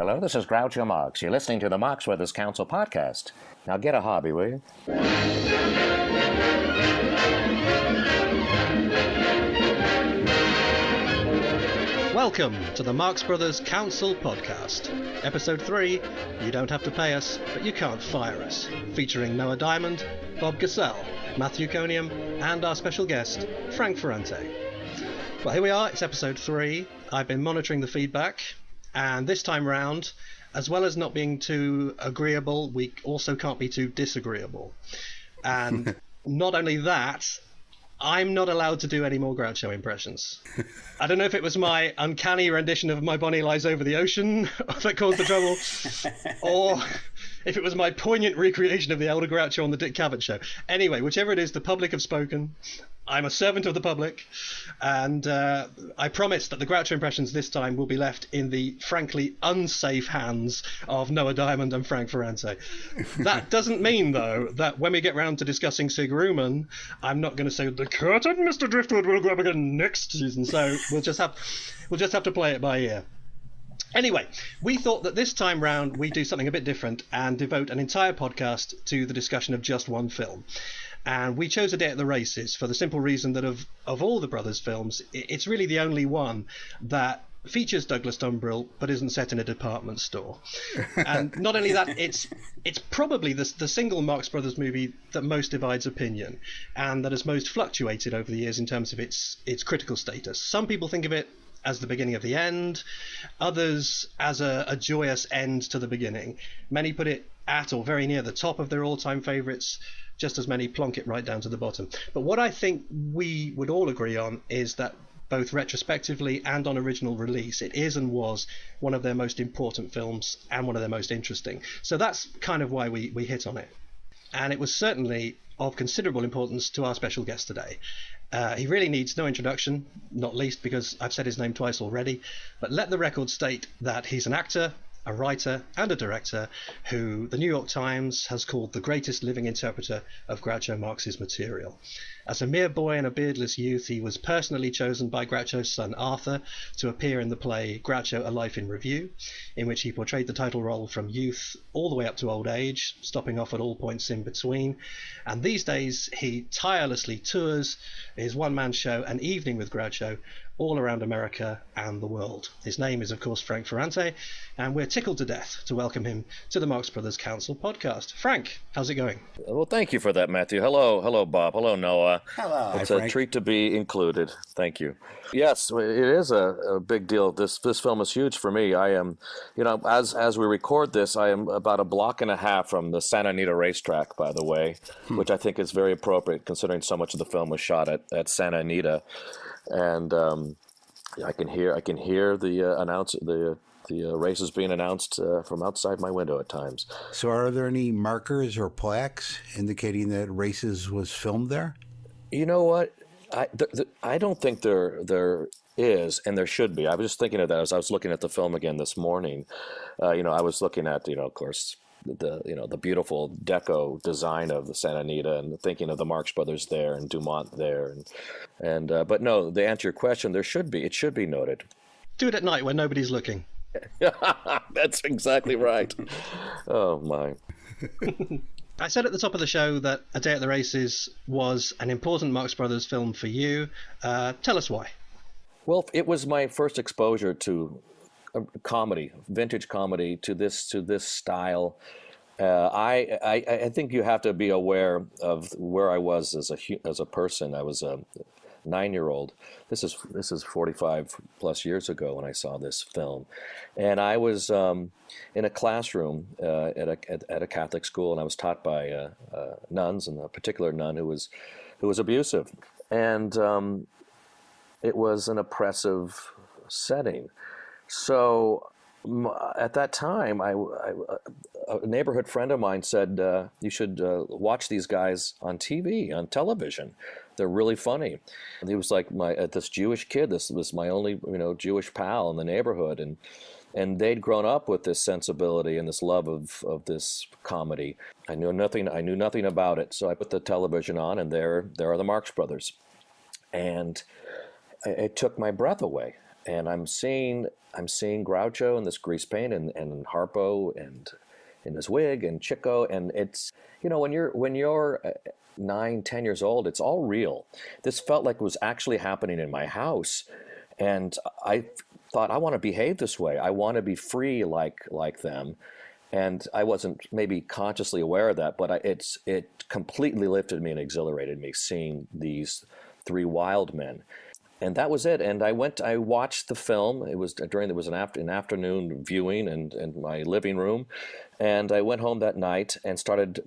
Hello, this is Groucho Marx. You're listening to the Marx Brothers Council podcast. Now get a hobby, will you? Welcome to the Marx Brothers Council podcast. Episode 3, You Don't Have to Pay Us, But You Can't Fire Us, featuring Noah Diamond, Bob Gassell, Matthew Coniam, and our special guest, Frank Ferrante. Well, here we are, it's episode 3. I've been monitoring the feedback, and this time round, as well as not being too agreeable, we also can't be too disagreeable. And not only that, I'm not allowed to do any more Groucho impressions. I don't know if it was my uncanny rendition of My Bonnie Lies Over the Ocean that caused the trouble, or if it was my poignant recreation of the Elder Groucho on the Dick Cavett show. Anyway, whichever it is, the public have spoken. I'm a servant of the public, and I promise that the Groucho impressions this time will be left in the frankly unsafe hands of Noah Diamond and Frank Ferrante. That doesn't mean, though, that when we get round to discussing Sig Rumen, I'm not going to say, the curtain, Mr. Driftwood, will go up again next season, so we'll just have to play it by ear. Anyway, we thought that this time round we'd do something a bit different and devote an entire podcast to the discussion of just one film. And we chose A Day at the Races for the simple reason that of all the Brothers films, it's really the only one that features Douglas Dumbrille but isn't set in a department store. And not only that, it's probably the single Marx Brothers movie that most divides opinion and that has most fluctuated over the years in terms of its critical status. Some people think of it as the beginning of the end, others as a joyous end to the beginning. Many put it at or very near the top of their all-time favourites, just as many plonk it right down to the bottom. But what I think we would all agree on is that both retrospectively and on original release, it is and was one of their most important films and one of their most interesting. So that's kind of why we hit on it. And it was certainly of considerable importance to our special guest today. He really needs no introduction, not least because I've said his name twice already, but let the record state that he's an actor, a writer and a director who the New York Times has called the greatest living interpreter of Groucho Marx's material. As a mere boy and a beardless youth, he was personally chosen by Groucho's son Arthur to appear in the play Groucho: A Life in Review, in which he portrayed the title role from youth all the way up to old age, stopping off at all points in between. And these days he tirelessly tours his one-man show An Evening with Groucho all around America and the world. His name is, of course, Frank Ferrante, and we're tickled to death to welcome him to the Marx Brothers Council podcast. Frank, how's it going? Well, thank you for that, Matthew. Hello, Bob. Hello, Noah. Hello. It's a treat to be included. Thank you. Yes, it is a big deal. This film is huge for me. I am, as we record this, I am about a block and a half from the Santa Anita racetrack, by the way, which I think is very appropriate considering so much of the film was shot at Santa Anita. And I can hear the races being announced from outside my window at times. So are there any markers or plaques indicating that Races was filmed there? You know what? I don't think there is, and there should be. I was just thinking of that as I was looking at the film again this morning. I was looking at, of course, the beautiful deco design of the Santa Anita, and thinking of the Marx Brothers there and Dumont there, but no, to answer your question, it should be noted. Do it at night when nobody's looking. That's exactly right. Oh my. I said at the top of the show that A Day at the Races was an important Marx Brothers film for you. Tell us why. Well, it was my first exposure to comedy, vintage comedy, to this style. I think you have to be aware of where I was as a person. I was a 9-year-old. This is 45 plus years ago when I saw this film, and I was in a classroom at a Catholic school, and I was taught by nuns, and a particular nun who was abusive, and it was an oppressive setting. So at that time, a neighborhood friend of mine said, you should watch these guys on TV, on television. They're really funny. And he was like this Jewish kid. This was my only Jewish pal in the neighborhood, and they'd grown up with this sensibility and this love of this comedy. I knew nothing about it, so I put the television on, and there are the Marx Brothers, and it took my breath away. and I'm seeing Groucho in this grease paint, and Harpo and in his wig, and Chico, and it's, when you're 9, 10 years old, it's all real. This felt like it was actually happening in my house, and I thought, I want to behave this way. I want to be free like them. And I wasn't maybe consciously aware of that, but it completely lifted me and exhilarated me seeing these three wild men. And that was it. And I watched the film. It was an afternoon viewing in my living room. And I went home that night and started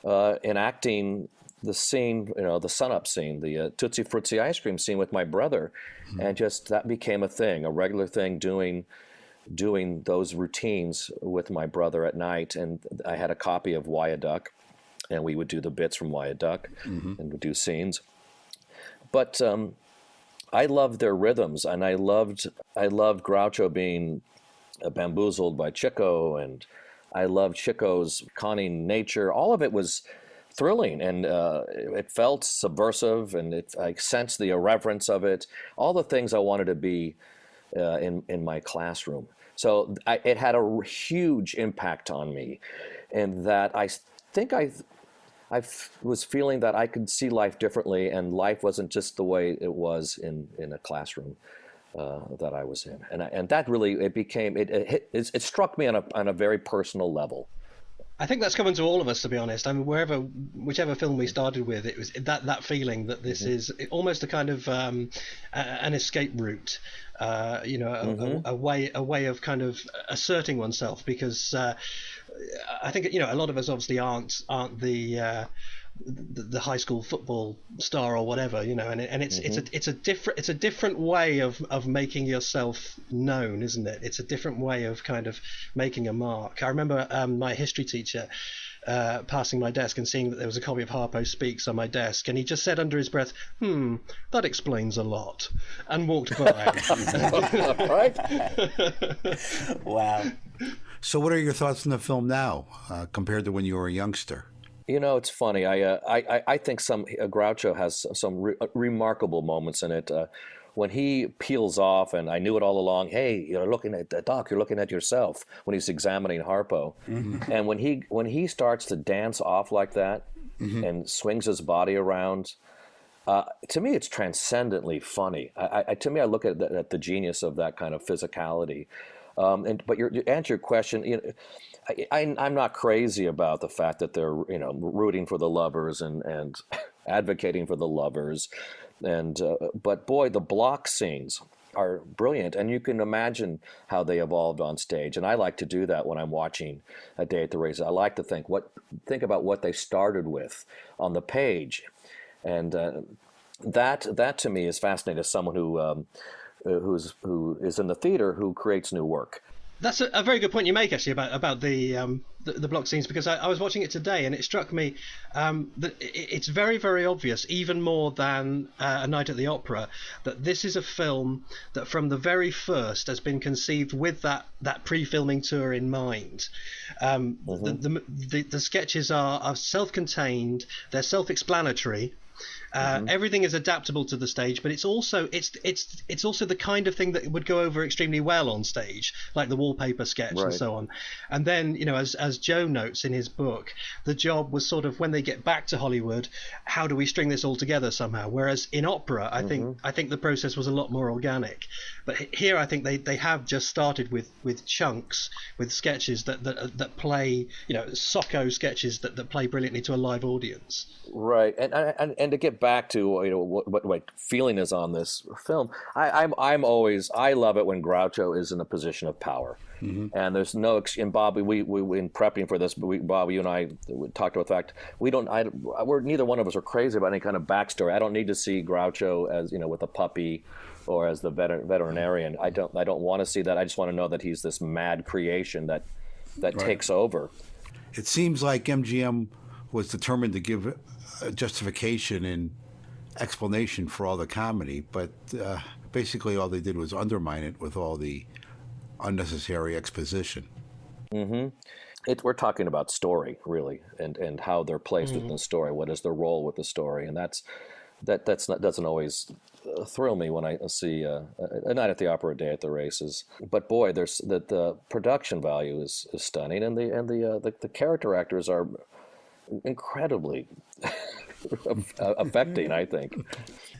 enacting the scene, the sun-up scene, the Tootsie Frutti ice cream scene with my brother. And just that became a thing, a regular thing, doing those routines with my brother at night. And I had a copy of Wyatt Duck, and we would do the bits from Wyatt Duck and would do scenes. But I loved their rhythms, and I loved Groucho being bamboozled by Chico, and I loved Chico's conning nature. All of it was thrilling, and it felt subversive, and I sensed the irreverence of it. All the things I wanted to be in my classroom. So it had a huge impact on me, and that I think I was feeling that I could see life differently, and life wasn't just the way it was in a classroom that I was in, and that really it struck me on a very personal level. I think that's coming to all of us, to be honest. I mean, whichever film we started with, it was that feeling that this is almost a kind of an escape route, a way of kind of asserting oneself, because I think a lot of us obviously aren't the high school football star or whatever, and it's a different way of making yourself known, isn't it? It's a different way of kind of making a mark. I remember my history teacher passing my desk and seeing that there was a copy of Harpo Speaks on my desk, and he just said under his breath, that explains a lot, and walked by. Right? Wow. So what are your thoughts on the film now compared to when you were a youngster? It's funny. I think Groucho has some remarkable moments in it. When he peels off, and I knew it all along. Hey, you're looking at the Doc. You're looking at yourself. When he's examining Harpo, and when he starts to dance off like that, and swings his body around, to me it's transcendently funny. To me, I look at the genius of that kind of physicality. But to answer your question, I'm not crazy about the fact that they're rooting for the lovers and advocating for the lovers, but boy, the block scenes are brilliant, and you can imagine how they evolved on stage. And I like to do that when I'm watching A Day at the Races. I like to think about what they started with on the page, and that to me is fascinating as someone who is in the theater, who creates new work. That's a very good point you make, actually, about the block scenes, because I was watching it today, and it struck me that it's very, very obvious, even more than A Night at the Opera, that this is a film that from the very first has been conceived with that pre-filming tour in mind. The sketches are self-contained, they're self-explanatory. Everything is adaptable to the stage, but it's also the kind of thing that would go over extremely well on stage, like the wallpaper sketch and so on. And then, as Joe notes in his book, the job was sort of, when they get back to Hollywood, how do we string this all together somehow? Whereas in opera, I think the process was a lot more organic. But here, I think they have just started with chunks, with sketches that play, Socko sketches that play brilliantly to a live audience. Right, and to get back to what my feeling is on this film, I love it when Groucho is in a position of power, and there's no. And Bobby, we in prepping for this, Bobby, you and I talked about the fact we're neither one of us are crazy about any kind of backstory. I don't need to see Groucho as with a puppy, or as the veterinarian. I don't want to see that. I just want to know that he's this mad creation that takes over. It seems like MGM was determined to give a justification and explanation for all the comedy, but basically all they did was undermine it with all the unnecessary exposition. We're talking about story, really, and how they're placed within the story. What is their role with the story, and that doesn't always thrill me when I see a Night at the Opera, a Day at the Races. But boy, there's the production value is stunning, and the character actors are incredibly affecting, I think.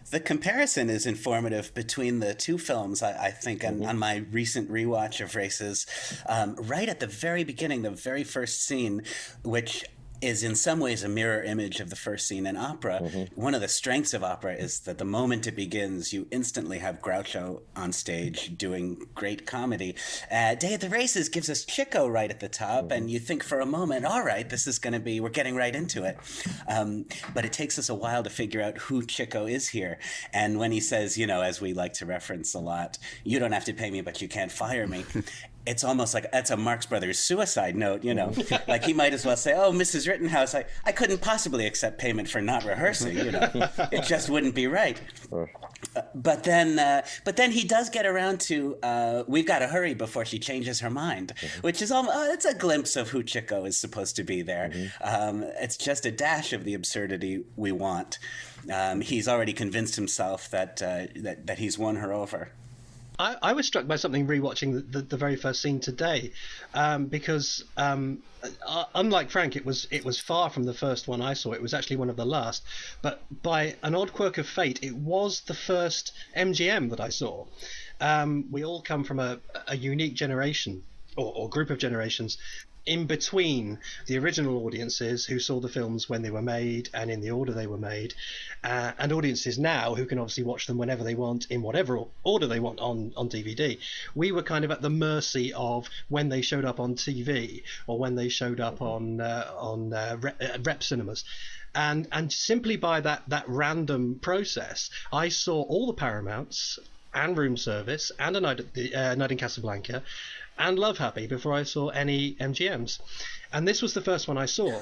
The comparison is informative between the two films, I think, on my recent rewatch of Races. Right at the very beginning, the very first scene, which is in some ways a mirror image of the first scene in Opera. One of the strengths of Opera is that the moment it begins, you instantly have Groucho on stage doing great comedy. Day at the Races gives us Chico right at the top, and you think for a moment, all right, this is going to be, we're getting right into it. But it takes us a while to figure out who Chico is here. And when he says, as we like to reference a lot, you don't have to pay me, but you can't fire me. It's almost like that's a Marx Brothers suicide note, Like he might as well say, "Oh, Mrs. Rittenhouse, I couldn't possibly accept payment for not rehearsing. It just wouldn't be right." But then he does get around to we've got to hurry before she changes her mind, which is it's a glimpse of who Chico is supposed to be there. It's just a dash of the absurdity we want. He's already convinced himself that he's won her over. I was struck by something rewatching the very first scene today, because unlike Frank, it was far from the first one I saw. It was actually one of the last, but by an odd quirk of fate, it was the first MGM that I saw. We all come from a unique generation or group of generations in between the original audiences who saw the films when they were made and in the order they were made, and audiences now who can obviously watch them whenever they want in whatever order they want on DVD. We were kind of at the mercy of when they showed up on TV or when they showed up on rep cinemas. And simply by that random process, I saw all the Paramounts and Room Service and A Night in Casablanca and Love Happy before I saw any MGMs. And this was the first one I saw.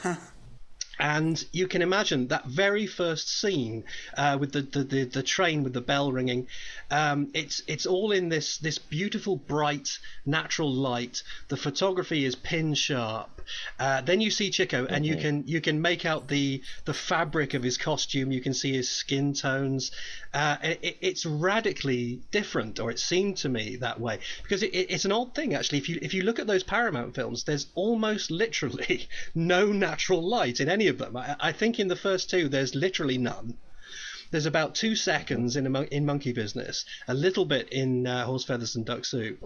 And you can imagine that very first scene with the train with the bell ringing. It's all in this beautiful, bright, natural light. The photography is pin sharp. Then you see Chico, and you can make out the fabric of his costume. You can see his skin tones. It's radically different, or it seemed to me that way, because it's an odd thing actually. If you look at those Paramount films, there's almost literally no natural light in any of them. I think in the first two there's literally none. There's about 2 seconds in Monkey Business, a little bit in Horse Feathers and Duck Soup,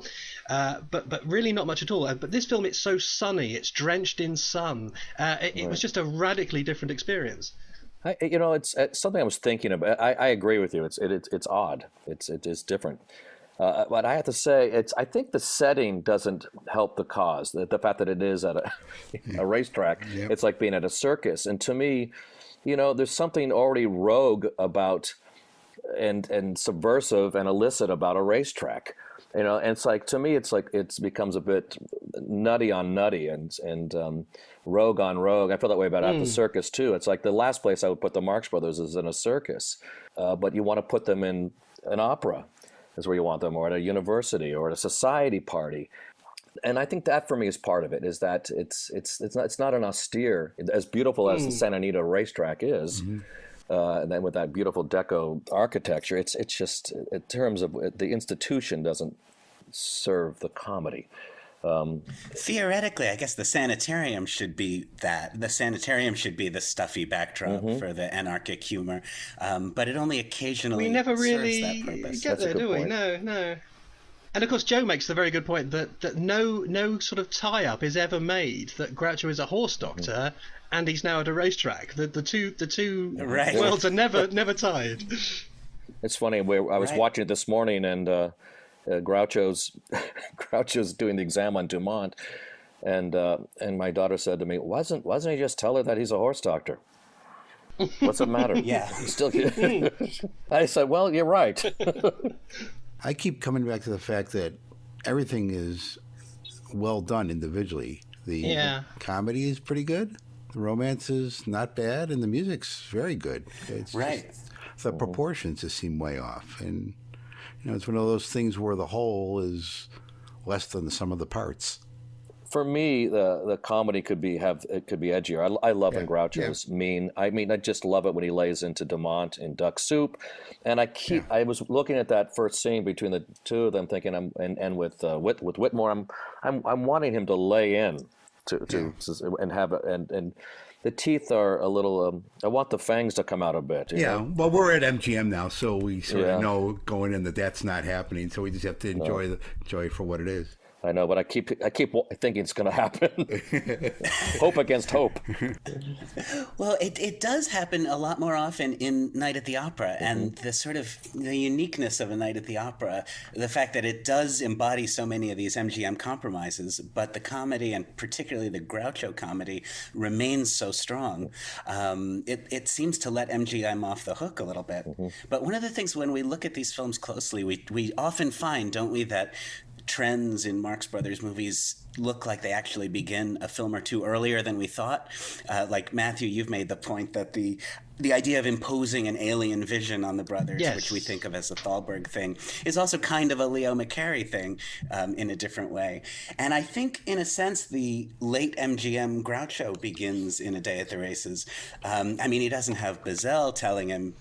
but really not much at all. But this film, it's so sunny, it's drenched in sun. It was just a radically different experience. It's something I was thinking about. I agree with you. It's odd. It is different. But I have to say, I think the setting doesn't help the cause. The fact that it is at a racetrack, It's like being at a circus. And to me, there's something already rogue about and subversive and illicit about a racetrack. And it's like, to me, it becomes a bit nutty on nutty and rogue on rogue. I feel that way about At the Circus too. It's like the last place I would put the Marx Brothers is in a circus, but you want to put them in an opera, is where you want them, or at a university or at a society party. And I think that for me is part of it, is that it's not an austere, as beautiful as the Santa Anita racetrack is, and then with that beautiful deco architecture, it's just, in terms of the institution, doesn't serve the comedy. Theoretically, I guess the sanitarium should be that. The sanitarium should be the stuffy backdrop for the anarchic humor, but it only occasionally we never really serves that purpose. get there, do we? No. And of course, Joe makes the very good point that no sort of tie-up is ever made that Groucho is a horse doctor and he's now at a racetrack. The two Right. worlds are never tied. It's funny. I was watching it this morning, and Groucho's doing the exam on Dumont, and my daughter said to me, "Wasn't he just tell her that he's a horse doctor? What's the matter?" Yeah. Still. I said, "Well, you're right." I keep coming back to the fact that everything is well done individually. The comedy is pretty good, the romance is not bad, and the music's very good. It's right. just the proportions just seem way off, and it's one of those things where the whole is less than the sum of the parts. for me, the comedy could be edgier. I love when Groucho's mean. I mean, I just love it when he lays into Dumont in Duck Soup, and I was looking at that first scene between the two of them, thinking and with Whitmore, I'm wanting him to lay in and have and the teeth are a little. I want the fangs to come out a bit. You know? Well, we're at MGM now, so we sort of know going in that that's not happening. So we just have to enjoy it for what it is. I know, but I keep thinking it's going to happen. Hope against hope. Well, it does happen a lot more often in Night at the Opera, and the sort of the uniqueness of A Night at the Opera, the fact that it does embody so many of these MGM compromises, but the comedy, and particularly the Groucho comedy, remains so strong. It seems to let MGM off the hook a little bit. But one of the things when we look at these films closely, we often find, don't we, that trends in Marx Brothers movies look like they actually begin a film or two earlier than we thought. Like Matthew, you've made the point that the idea of imposing an alien vision on the brothers, which we think of as a Thalberg thing, is also kind of a Leo McCarey thing in a different way. And I think, in a sense, the late MGM Groucho begins in A Day at the Races. I mean, he doesn't have Bazell telling him,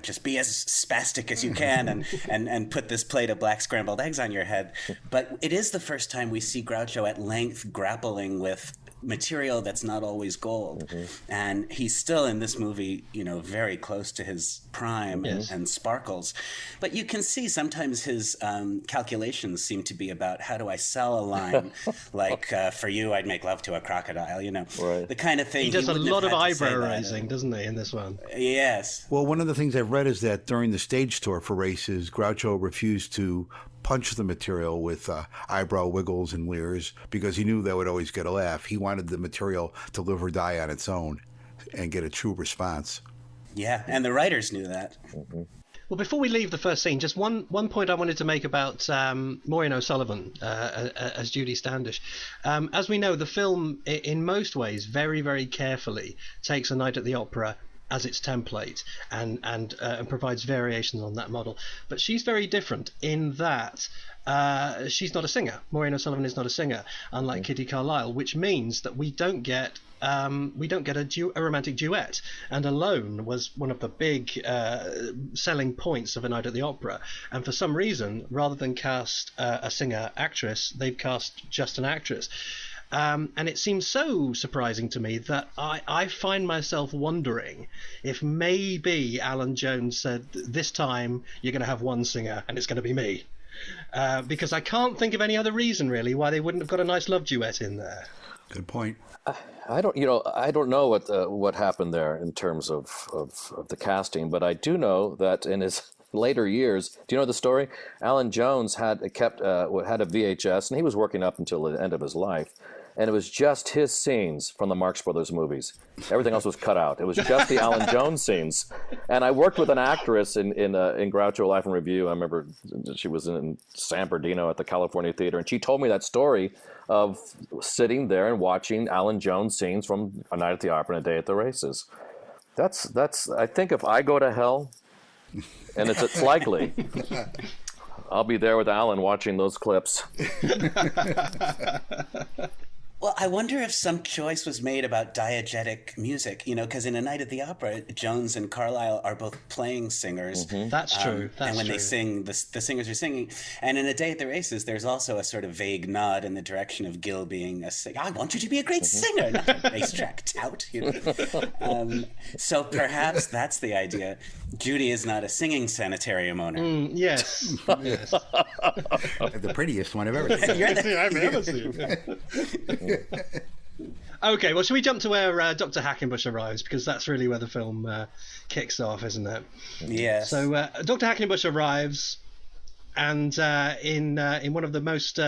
just be as spastic as you can and put this plate of black scrambled eggs on your head. But it is the first time we see Groucho at length grappling with material that's not always gold. And he's still in this movie, very close to his prime and sparkles. But you can see sometimes his calculations seem to be about, how do I sell a line? Like, for you, I'd make love to a crocodile, Right. The kind of thing. He does a lot of eyebrow raising, doesn't he, in this one? Yes. Well, one of the things I've read is that during the stage tour for Races, Groucho refused to punch the material with eyebrow wiggles and leers because he knew that would always get a laugh. He wanted the material to live or die on its own and get a true response. Yeah, and the writers knew that. Well, before we leave the first scene, just one point I wanted to make about Maureen O'Sullivan as Judy Standish. As we know, the film, in most ways, very, very carefully takes A Night at the Opera as its template and provides variations on that model. But she's very different in that she's not a singer. Maureen O'Sullivan is not a singer, unlike Kitty Carlisle, which means that we don't get a romantic duet. And Alone was one of the big selling points of A Night at the Opera. And for some reason, rather than cast a singer-actress, they've cast just an actress. And it seems so surprising to me that I find myself wondering if maybe Alan Jones said, this time you're going to have one singer and it's going to be me. Because I can't think of any other reason, really, why they wouldn't have got a nice love duet in there. Good point. I don't know what happened there in terms of the casting, but I do know that in his later years, do you know the story? Alan Jones had a VHS, and he was working up until the end of his life. And it was just his scenes from the Marx Brothers movies. Everything else was cut out. It was just the Alan Jones scenes. And I worked with an actress in Groucho Life in Review. I remember she was in San Bernardino at the California Theater, and she told me that story of sitting there and watching Alan Jones scenes from A Night at the Opera and A Day at the Races. That's. I think if I go to hell, and it's likely, I'll be there with Alan watching those clips. Well, I wonder if some choice was made about diegetic music, because in A Night at the Opera, Jones and Carlisle are both playing singers. That's true. And when they sing, the singers are singing. And in A Day at the Races, there's also a sort of vague nod in the direction of Gil being a singer. I want you to be a great singer, not a racetrack tout. So perhaps that's the idea. Judy is not a singing sanitarium owner. Yes. Yes. The prettiest one I've ever seen. I've ever seen. Okay, well, should we jump to where Dr. Hackenbush arrives, because that's really where the film kicks off, isn't it? Yes. So Dr. Hackenbush arrives, and in one of the most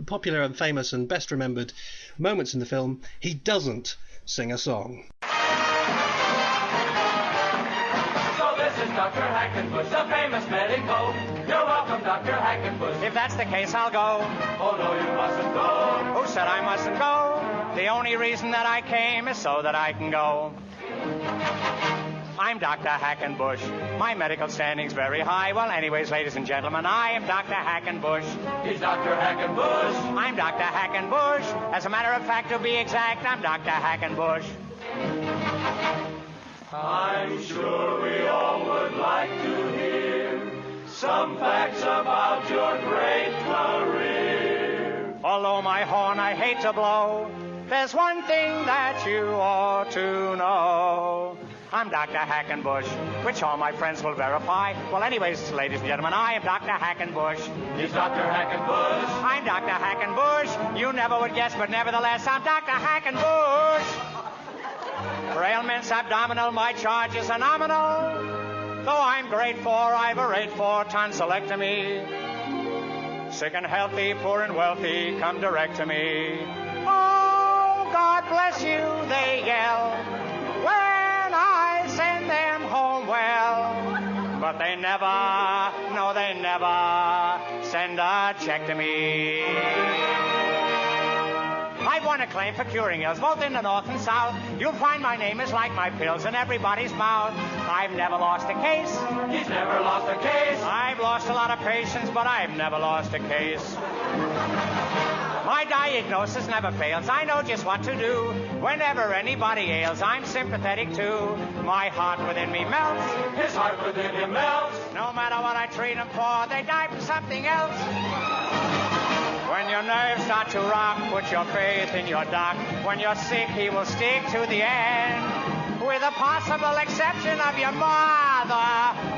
popular and famous and best remembered moments in the film, he doesn't sing a song. So this is Dr. Hackenbush, the famous medico. You're welcome, Dr. Hackenbush. If that's the case, I'll go. Oh, no, you mustn't go. Who said I mustn't go? The only reason that I came is so that I can go. I'm Dr. Hackenbush. My medical standing's very high. Well, anyways, ladies and gentlemen, I am Dr. Hackenbush. He's Dr. Hackenbush. I'm Dr. Hackenbush. As a matter of fact, to be exact, I'm Dr. Hackenbush. I'm sure we all would like to hear some facts about your great career. Although my horn I hate to blow, there's one thing that you ought to know. I'm Dr. Hackenbush, which all my friends will verify. Well, anyways, ladies and gentlemen, I am Dr. Hackenbush. He's Dr. Hackenbush. I'm Dr. Hackenbush. You never would guess, but nevertheless, I'm Dr. Hackenbush. For ailments abdominal, my charge is nominal. Though I'm great for, I've a rate for tonsillectomy. Sick and healthy, poor and wealthy, come direct to me. Oh, God bless you, they yell when I send them home well. But they never, no, they never send a check to me. I've won a claim for curing ills, both in the north and south. You'll find my name is like my pills in everybody's mouth. I've never lost a case. He's never lost a case. I've lost a lot of patients, but I've never lost a case. My diagnosis never fails. I know just what to do. Whenever anybody ails, I'm sympathetic too. My heart within me melts. His heart within him melts. No matter what I treat them for, they die for something else. When your nerves start to rock, put your faith in your doc. When you're sick, he will stick to the end. With the possible exception of your mother,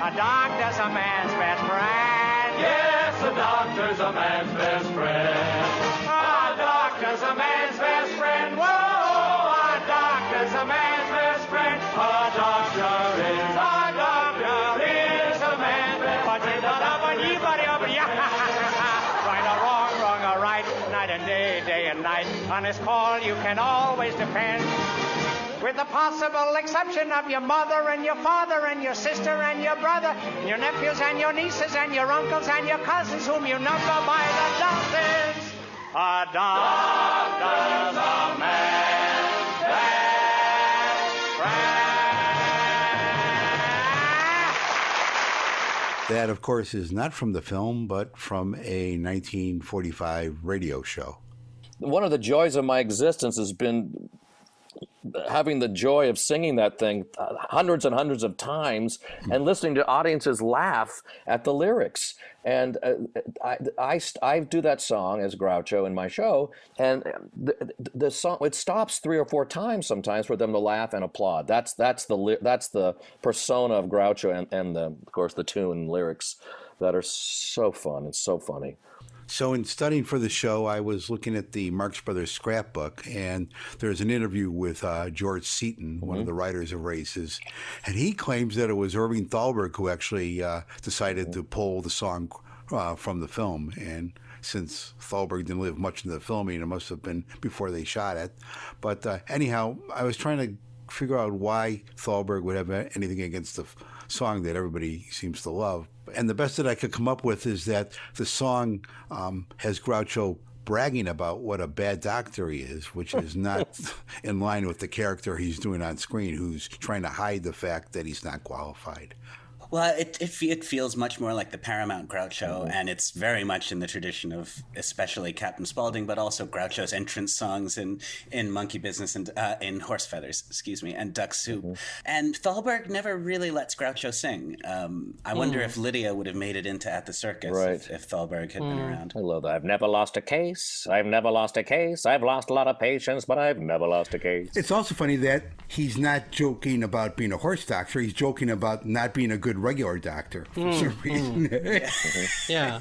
a doctor's a man's best friend. Yes, a doctor's a man's best friend. A doctor's a man's best friend. Whoa, a doctor's a man's best friend. A doctor is A doctor is a man's best friend. Right or wrong, wrong or right, night and day, day and night. On his call you can always depend. With the possible exception of your mother and your father and your sister and your brother, and your nephews and your nieces and your uncles and your cousins whom you number by the dozens. A doctor's a man's best friend. That, of course, is not from the film, but from a 1945 radio show. One of the joys of my existence has been having the joy of singing that thing hundreds and hundreds of times and listening to audiences laugh at the lyrics. And I do that song as Groucho in my show, and the song, it stops 3 or 4 times sometimes for them to laugh and applaud. That's the persona of Groucho and of course the tune and lyrics that are so fun and so funny. So in studying for the show, I was looking at the Marx Brothers scrapbook, and there's an interview with George Seaton, one of the writers of Races, and he claims that it was Irving Thalberg who actually decided to pull the song from the film. And since Thalberg didn't live much in the filming, it must have been before they shot it. But anyhow, I was trying to figure out why Thalberg would have anything against the song that everybody seems to love. And the best that I could come up with is that the song has Groucho bragging about what a bad doctor he is, which is not in line with the character he's doing on screen, who's trying to hide the fact that he's not qualified. Well, it feels much more like the Paramount Groucho, and it's very much in the tradition of especially Captain Spaulding, but also Groucho's entrance songs in Monkey Business and in Horse Feathers, and Duck Soup. And Thalberg never really lets Groucho sing. I wonder if Lydia would have made it into At the Circus if Thalberg had been around. I love that. I've never lost a case. I've never lost a case. I've lost a lot of patients, but I've never lost a case. It's also funny that he's not joking about being a horse doctor. He's joking about not being a good regular doctor for some reason. Yeah.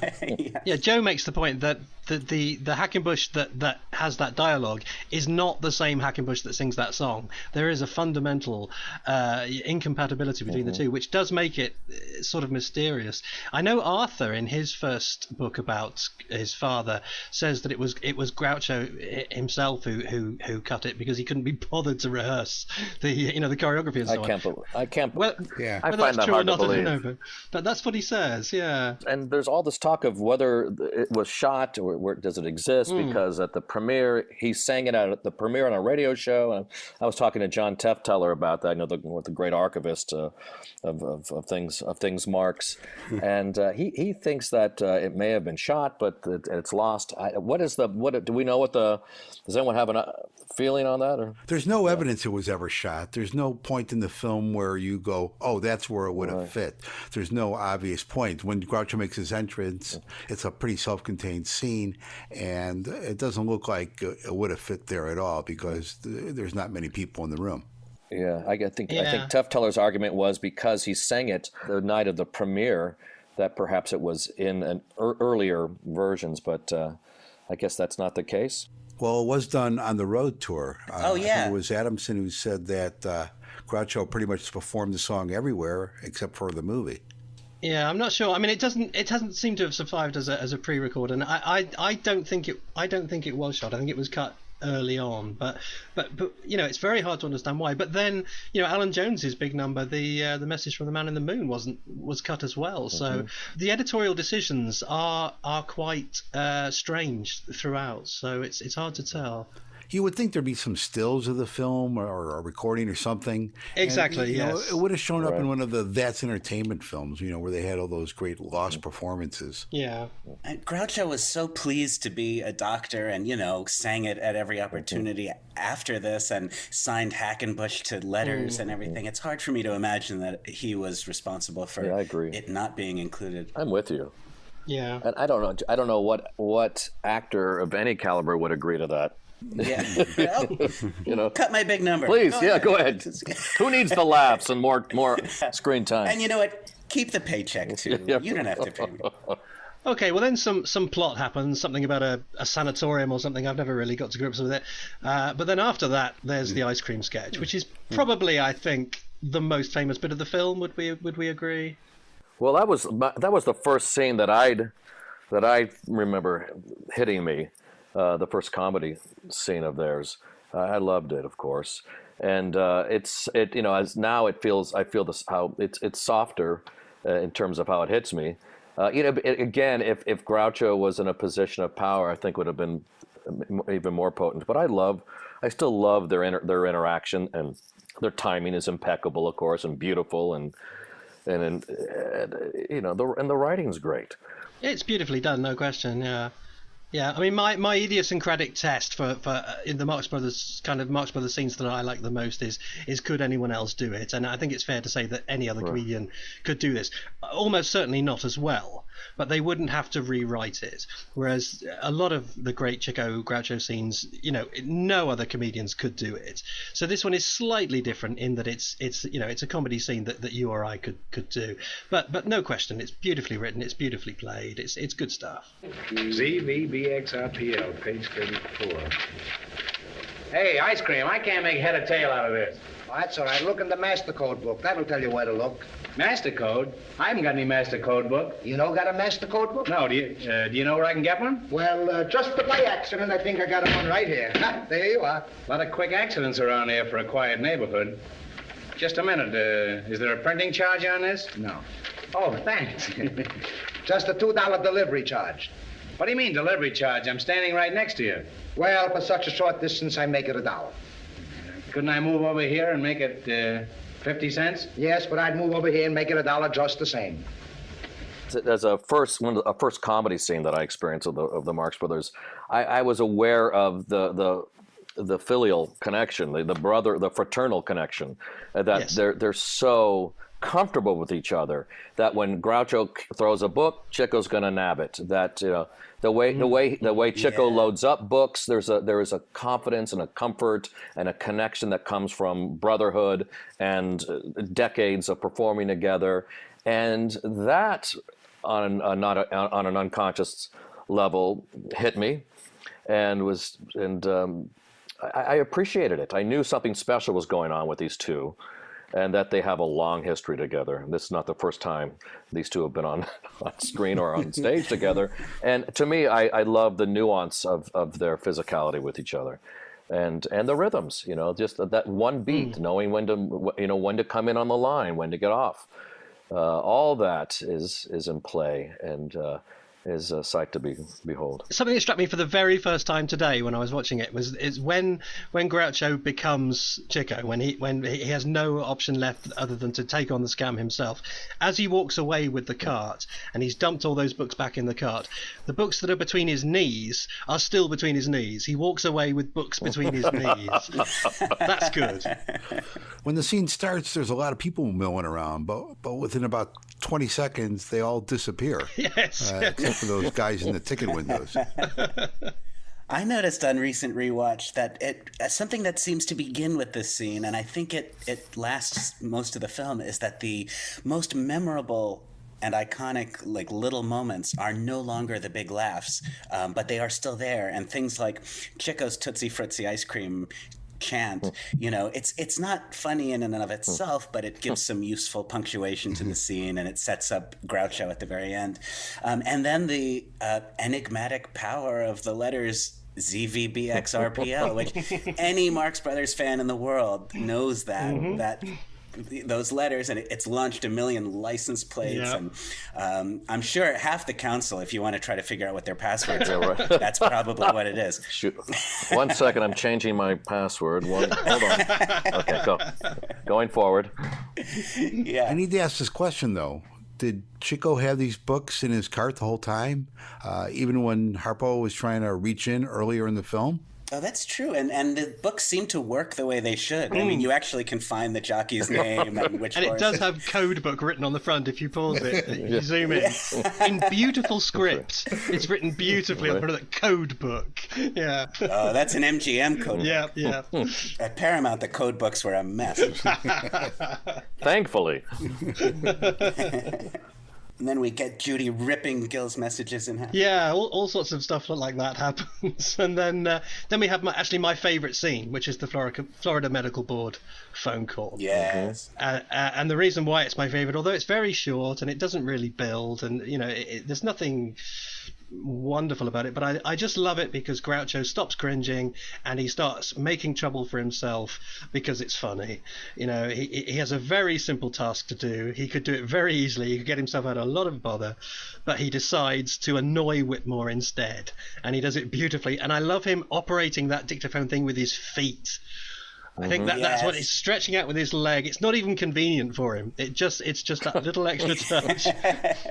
Joe makes the point that the Hackenbush that has that dialogue is not the same Hackenbush that sings that song. There is a fundamental incompatibility between the two, which does make it sort of mysterious. I know Arthur, in his first book about his father, says that it was Groucho himself who cut it because he couldn't be bothered to rehearse the choreography and so on. I can't. Well, yeah, I find that hard to believe. But that's what he says. Yeah. And there's all this talk of whether it was shot or where does it exist? Because at the premiere, he sang it at the premiere on a radio show. And I was talking to John Tefteller about that. I know the great archivist of things Marx, and he thinks that it may have been shot, but it's lost. Do we know does anyone have a feeling on that? Or? There's no evidence it was ever shot. There's no point in the film where you go, oh, that's where it would have fit. There's no obvious point. When Groucho makes his entrance, it's a pretty self-contained scene, and it doesn't look like it would have fit there at all because there's not many people in the room. Yeah, I think Tefteller's argument was because he sang it the night of the premiere that perhaps it was in earlier versions, but I guess that's not the case. Well, it was done on the road tour. I think it was Adamson who said that Groucho pretty much performed the song everywhere except for the movie. Yeah, I'm not sure. I mean, it hasn't seemed to have survived as a pre-record, and I don't think it was shot. I think it was cut early on, but it's very hard to understand why. But then Alan Jones's big number, the Message from the Man in the Moon, was cut as well. So the editorial decisions are quite strange throughout. So it's hard to tell. You would think there'd be some stills of the film or a recording or something. Exactly, and, yes. It would have shown up in one of the That's Entertainment films, where they had all those great lost performances. Yeah. And Groucho was so pleased to be a doctor and, sang it at every opportunity after this and signed Hackenbush to letters and everything. It's hard for me to imagine that he was responsible for it not being included. I'm with you. Yeah. And I don't know what actor of any caliber would agree to that. Yeah. Cut my big number. Please, go ahead. Who needs the laughs and more screen time? And you know what? Keep the paycheck too. You don't have to pay me. Okay, well then some plot happens, something about a sanatorium or something. I've never really got to grips with it. But then after that, there's the ice cream sketch, which is probably, I think, the most famous bit of the film. Would we agree? Well, that was the first scene that I remember hitting me. The first comedy scene of theirs. I loved it, of course, and as now it feels. I feel this how it's softer in terms of how it hits me. Again, if Groucho was in a position of power, I think it would have been even more potent. But I still love their interaction, and their timing is impeccable, of course, and beautiful, and the writing's great. It's beautifully done, no question. Yeah. Yeah, I mean, my idiosyncratic test for in the Marx Brothers scenes that I like the most is could anyone else do it? And I think it's fair to say that any other comedian could do this. Almost certainly not as well, but they wouldn't have to rewrite it. Whereas a lot of the great Chico Groucho scenes, no other comedians could do it. So this one is slightly different in that it's a comedy scene that you or I could do. But no question, it's beautifully written, it's beautifully played, it's good stuff. ZVBXRPL, page 34. Hey, ice cream, I can't make head or tail out of this. Oh, that's all right. Look in the Master Code book. That'll tell you where to look. Master Code? I haven't got any Master Code book. You got a Master Code book? No, do you know where I can get one? Well, just by accident, I think I got one right here. Ha, there you are. A lot of quick accidents around here for a quiet neighborhood. Just a minute, is there a printing charge on this? No. Oh, thanks. Just a $2 delivery charge. What do you mean, delivery charge? I'm standing right next to you. Well, for such a short distance, I make it $1. Couldn't I move over here and make it 50 cents? Yes, but I'd move over here and make it $1 just the same. As a first comedy scene that I experienced of the Marx Brothers, I was aware of the filial connection, the fraternal connection, that they're so comfortable with each other that when Groucho throws a book, Chico's going to nab it. That the way Chico loads up books, there is a confidence and a comfort and a connection that comes from brotherhood and decades of performing together, and that on an unconscious level hit me, and I appreciated it. I knew something special was going on with these two, and that they have a long history together. This is not the first time these two have been on screen or on stage together. And to me, I love the nuance of their physicality with each other, and the rhythms. Just that one beat, knowing when to come in on the line, when to get off. All that is in play, and is a sight to behold. Something that struck me for the very first time today when I was watching it is when Groucho becomes Chico, when he has no option left other than to take on the scam himself. As he walks away with the cart and he's dumped all those books back in the cart, the books that are between his knees are still between his knees. He walks away with books between his knees. That's good. When the scene starts, there's a lot of people milling around, but within about 20 seconds, they all disappear. Yes. Except for those guys in the ticket windows. I noticed on recent rewatch that something that seems to begin with this scene, and I think it lasts most of the film, is that the most memorable and iconic like little moments are no longer the big laughs, but they are still there. And things like Chico's Tootsie Fruitsy ice cream chant, it's not funny in and of itself, but it gives some useful punctuation to the scene, and it sets up Groucho at the very end. And then the enigmatic power of the letters ZVBXRPL, which any Marx Brothers fan in the world knows that those letters, and it's launched a million license plates. Yep. And I'm sure half the council, if you want to try to figure out what their passwords are, that's probably what it is. Shoot. 1 second, I'm changing my password. Hold on. Okay, go. Going forward. Yeah. I need to ask this question, though. Did Chico have these books in his cart the whole time, even when Harpo was trying to reach in earlier in the film? Oh, that's true. And the books seem to work the way they should. I mean, you actually can find the jockey's name and which And horse. it does have code book written on the front if you pause it. You zoom in beautiful script. It's written beautifully on the front of the code book. Yeah. Oh, that's an MGM code book. Yeah. At Paramount, the code books were a mess. Thankfully. And then we get Judy ripping Gil's messages in half. Yeah, all sorts of stuff like that happens. And then we have my favourite scene, which is the Florida Medical Board phone call. Yes. And the reason why it's my favourite, although it's very short and it doesn't really build, and there's nothing wonderful about it, but I just love it because Groucho stops cringing and he starts making trouble for himself because it's funny. He has a very simple task to do. He could do it very easily. He could get himself out of a lot of bother, but he decides to annoy Whitmore instead, and he does it beautifully. And I love him operating that dictaphone thing with his feet. I think that's what he's stretching out with his leg. It's not even convenient for him. It's just that little extra touch.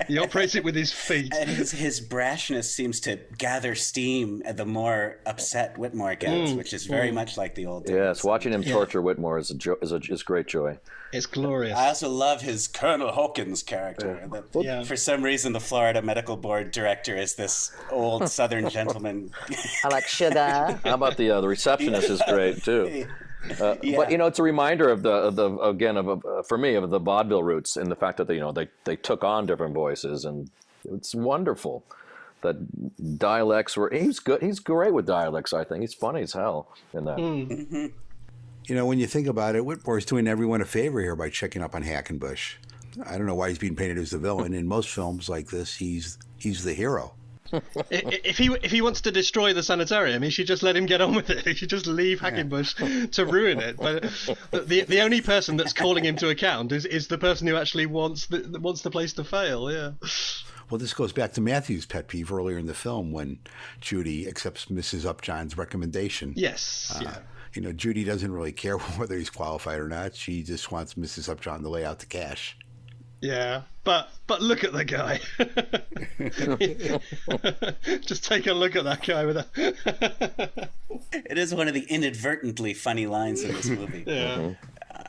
He operates it with his feet. And his brashness seems to gather steam the more upset Whitmore gets, which is very much like the old days. Yes, watching him torture Whitmore is great joy. It's glorious. I also love his Colonel Hawkins character. For some reason, the Florida Medical Board director is this old Southern gentleman. I like sugar. How about the receptionist is great too. But it's a reminder of for me of the vaudeville roots in the fact that they took on different voices, and it's wonderful that dialects were. He's good. He's great with dialects. I think he's funny as hell in that. When you think about it, Whitmore's doing everyone a favor here by checking up on Hackenbush. I don't know why he's being painted as the villain. In most films like this, he's the hero. If he wants to destroy the sanitarium, he should just let him get on with it. He should just leave Hackenbush to ruin it. But the only person that's calling him to account is the person who actually wants the place to fail. Yeah. Well, this goes back to Matthew's pet peeve earlier in the film when Judy accepts Mrs. Upjohn's recommendation. Yes. Judy doesn't really care whether he's qualified or not. She just wants Mrs. Upjohn to lay out the cash. Yeah, but look at the guy. Just take a look at that guy with that. It is one of the inadvertently funny lines in this movie. Yeah.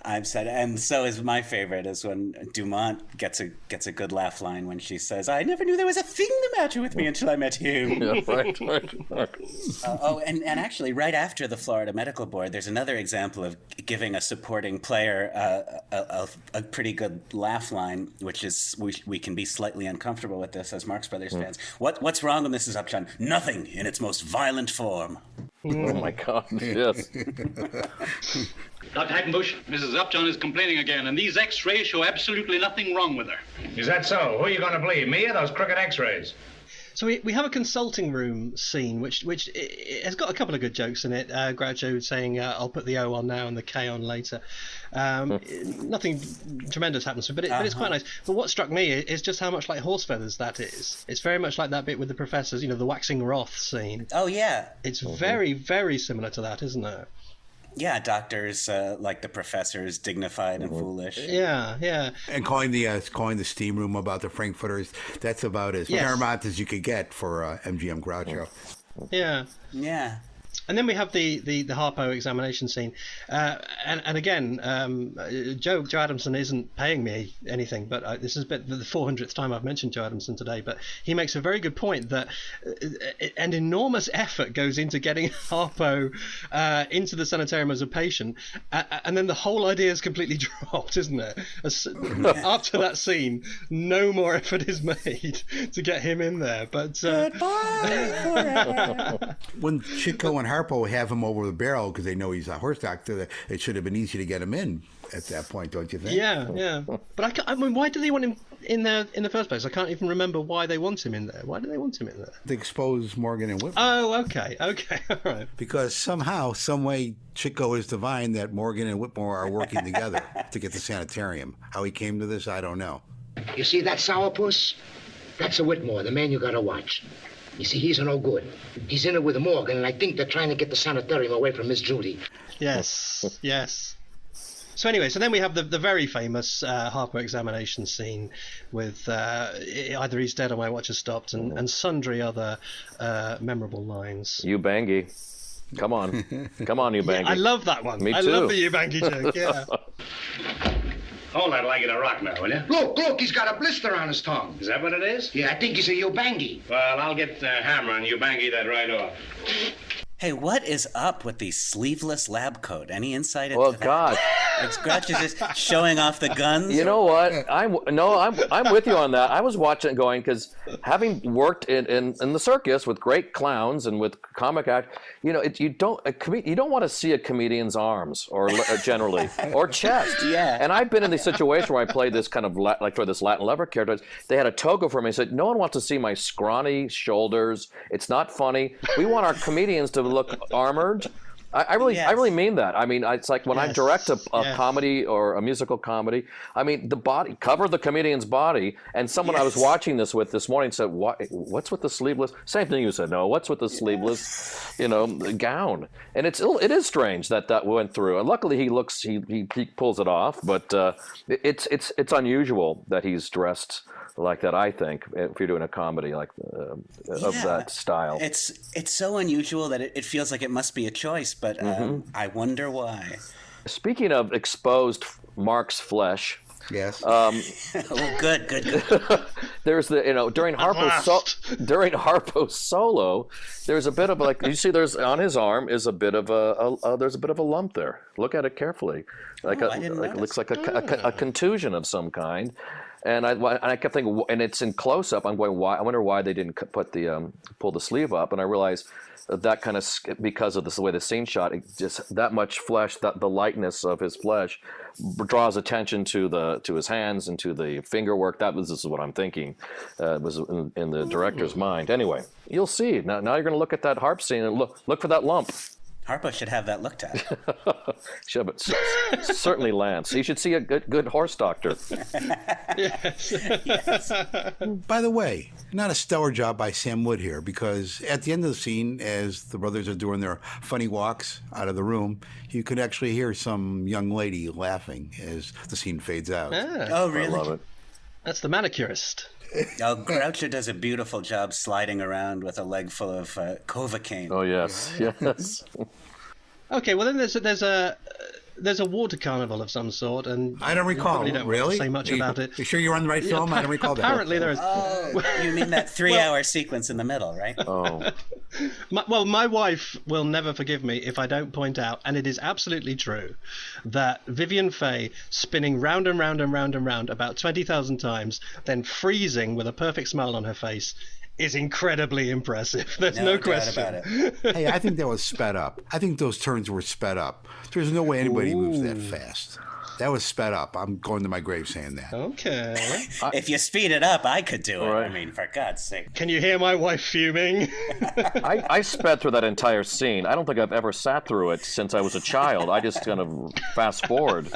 I've said, and so is my favorite, is when Dumont gets a good laugh line when she says, "I never knew there was a thing the matter with me until I met him." Yeah, right. And actually, right after the Florida Medical Board, there's another example of giving a supporting player a pretty good laugh line, which is we can be slightly uncomfortable with this as Marx Brothers fans. What's wrong with Mrs. Upjohn? Nothing in its most violent form. Oh my God! Yes. Dr. Hackenbush, Mrs. Upjohn is complaining again, and these X-rays show absolutely nothing wrong with her. Is that so? Who are you going to believe, me or those crooked X-rays? So we have a consulting room scene, which it has got a couple of good jokes in it. Groucho saying, "I'll put the O on now and the K on later." Nothing tremendous happens, but it's quite nice. But what struck me is just how much like Horse Feathers that is. It's very much like that bit with the professors, the waxing wrath scene. Oh yeah, it's very, very similar to that, isn't it? Yeah, doctors like the professors, dignified and foolish. Yeah. And calling the steam room about the Frankfurters, that's about as paramount as you could get for MGM Groucho. Yeah. And then we have the Harpo examination scene, and again, Joe Adamson isn't paying me anything, but this is the 400th time I've mentioned Joe Adamson today. But he makes a very good point that an enormous effort goes into getting Harpo into the sanitarium as a patient, and then the whole idea is completely dropped, isn't it? After that scene, no more effort is made to get him in there. But when Chico and Harpo have him over the barrel because they know he's a horse doctor, it should have been easy to get him in at that point, don't you think? Yeah. But I mean, why do they want him in there in the first place? I can't even remember why they want him in there. Why do they want him in there? To expose Morgan and Whitmore. Oh, okay, all right. Because somehow, some way, Chico is divine that Morgan and Whitmore are working together to get the sanitarium. How he came to this, I don't know. You see that sourpuss? That's a Whitmore, the man you gotta watch. You see, he's a no good. He's in it with Morgan, and I think they're trying to get the sanitarium away from Miss Judy. Yes. So anyway, then we have the very famous Harpo examination scene with either he's dead or my watch has stopped, and sundry other memorable lines. You bangy. Come on, you bangy. I love that one. Me too. I love the you bangy joke, yeah. Hold that like it a rock now, will you? Look, he's got a blister on his tongue. Is that what it is? Yeah, I think he's a Ubangi. Well, I'll get the hammer and you bangy that right off. Hey, what is up with the sleeveless lab coat? Any insight into that? God. It's Groucho just showing off the guns? You know what? I'm with you on that. I was watching it going, because having worked in the circus with great clowns and with comic act, you don't want to see a comedian's arms or generally or chest. Yeah. And I've been in the situation where I played this kind of like for this Latin lover character. They had a toga for me. I said, no one wants to see my scrawny shoulders. It's not funny. We want our comedians to look armored. I really mean that. I mean, it's like when I direct a comedy or a musical comedy, I mean, the body, cover the comedian's body. And someone I was watching this with this morning said, what's with the sleeveless? Same thing you said, no, what's with the sleeveless, gown? And it is strange that went through. And luckily he pulls it off, but it's unusual that he's dressed like that, I think, if you're doing a comedy like of that style. It's so unusual that it feels like it must be a choice, but I wonder why. Speaking of exposed Mark's flesh. Yes. Good. There's during Harpo's solo, there's a bit of there's on his arm is a bit of there's a bit of a lump there. Look at it carefully, it looks like a contusion of some kind. And I kept thinking, and it's in close up. I'm going, why? I wonder why they didn't put pull the sleeve up. And I realized that kind of because of the way the scene shot, just that much flesh, the lightness of his flesh, draws attention to his hands and to the finger work. This is what I'm thinking. Was in the director's mind. Anyway, you'll see. Now you're going to look at that harp scene and look for that lump. Harpo should have that looked at. Should, but certainly Lance. He should see a good horse doctor. Yes. By the way, not a stellar job by Sam Wood here, because at the end of the scene, as the brothers are doing their funny walks out of the room, you could actually hear some young lady laughing as the scene fades out. Oh, really? I love it. That's the manicurist. Groucho does a beautiful job sliding around with a leg full of Covacaine. Oh, yes. Okay, well then there's a water carnival of some sort, and I don't recall. You don't really say much about it. You sure you're on the right film? I don't recall that. Apparently there is. Oh, you mean that 3-hour sequence in the middle, right? Oh. My wife will never forgive me if I don't point out, and it is absolutely true, that Vivian Faye spinning round and round and round and round about 20,000 times, then freezing with a perfect smile on her face, is incredibly impressive. There's no question about it. Hey, I think that was sped up. I think those turns were sped up. There's no way anybody moves that fast. That was sped up. I'm going to my grave saying that. Okay. If you speed it up, I could do it. Right. I mean, for God's sake. Can you hear my wife fuming? I sped through that entire scene. I don't think I've ever sat through it since I was a child. I just kind of fast forward,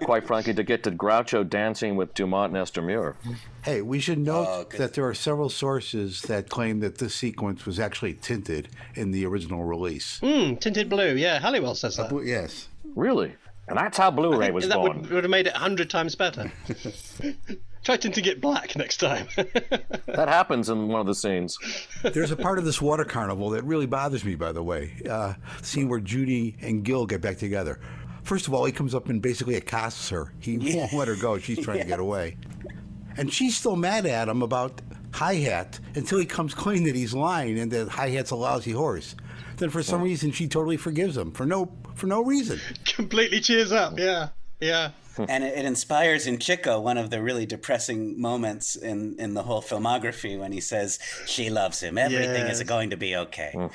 quite frankly, to get to Groucho dancing with Dumont and Esther Muir. Hey, we should note that there are several sources that claim that this sequence was actually tinted in the original release. Tinted blue, yeah. Halliwell says that. Yes. Really? And that's how Blu-ray was that born. would have made it 100 times better. Try tinting it black next time. That happens in one of the scenes. There's a part of this water carnival that really bothers me, by the way. The scene where Judy and Gil get back together. First of all, he comes up and basically accosts her. He won't let her go. She's trying to get away. And she's still mad at him about Hi-Hat until he comes clean that he's lying and that Hi-Hat's a lousy horse. Then for some reason she totally forgives him for no reason. Completely cheers up, yeah. And it inspires in Chico one of the really depressing moments in the whole filmography when he says, she loves him. Everything is going to be okay.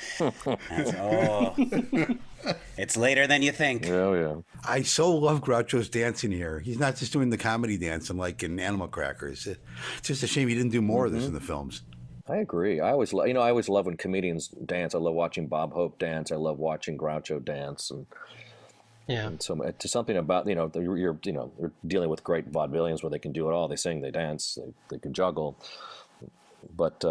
It's later than you think. Oh, yeah. I so love Groucho's dancing here. He's not just doing the comedy dancing like in Animal Crackers. It's just a shame he didn't do more of this in the films. I agree. I always love when comedians dance. I love watching Bob Hope dance. I love watching Groucho dance, and so it's something about you're dealing with great vaudevillians where they can do it all. They sing, they dance, they can juggle. But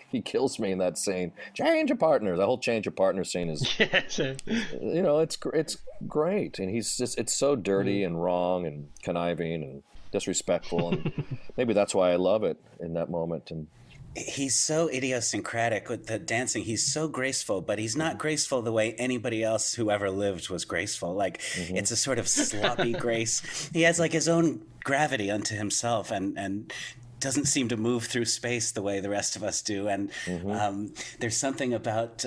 he kills me in that scene. Change of partner. The whole change of partner scene is it's great, and it's so dirty and wrong and conniving and disrespectful, and maybe that's why I love it in that moment. And he's so idiosyncratic with the dancing. He's so graceful, but he's not graceful the way anybody else who ever lived was graceful. Like it's a sort of sloppy grace. He has like his own gravity unto himself, and doesn't seem to move through space the way the rest of us do. And there's something about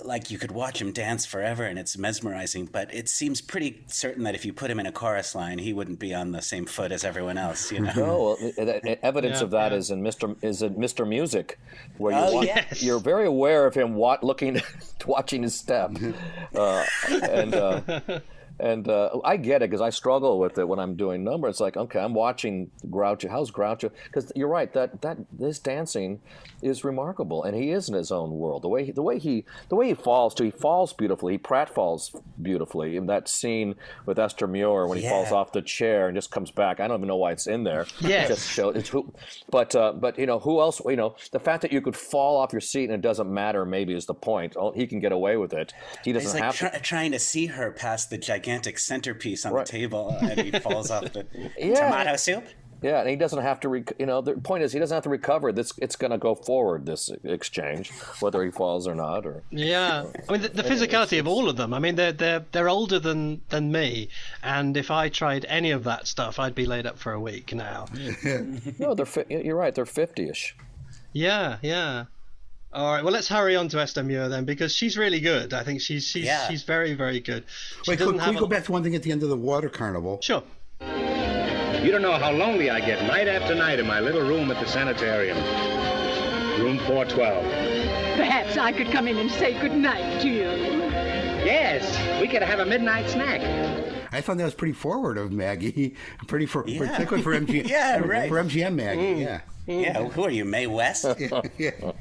like you could watch him dance forever and it's mesmerizing, but it seems pretty certain that if you put him in a chorus line, he wouldn't be on the same foot as everyone else, you know? No, evidence of that is in Mr. Music, where you're very aware of him watching his step. And I get it because I struggle with it when I'm doing numbers. It's like, okay, I'm watching Groucho. How's Groucho? Because you're right, that this dancing is remarkable, and he is in his own world. The way he falls too. He falls beautifully. He pratfalls beautifully in that scene with Esther Muir when he falls off the chair and just comes back. I don't even know why it's in there. Yes. It just shows, but who else? The fact that you could fall off your seat and it doesn't matter maybe is the point. He can get away with it. He doesn't have to. Trying to see her past the gigantic centerpiece on the table, and he falls off the tomato soup. Yeah, and he doesn't have to. The point is, he doesn't have to recover. It's going to go forward. This exchange, whether he falls or not, or I mean, the physicality of all of them. I mean, they're older than me, and if I tried any of that stuff, I'd be laid up for a week now. No, you're right. They're 50-ish. Yeah. All right, well, let's hurry on to Esther Muir then, because she's really good. I think she's very, very good. Wait, can we go back to one thing at the end of the water carnival? Sure. You don't know how lonely I get night after night in my little room at the sanitarium. Room 412. Perhaps I could come in and say good night to you. Yes, we could have a midnight snack. I thought that was pretty forward of Maggie. Particularly for MGM. Yeah, right. For MGM Maggie, Yeah, who are you, Mae West? yeah.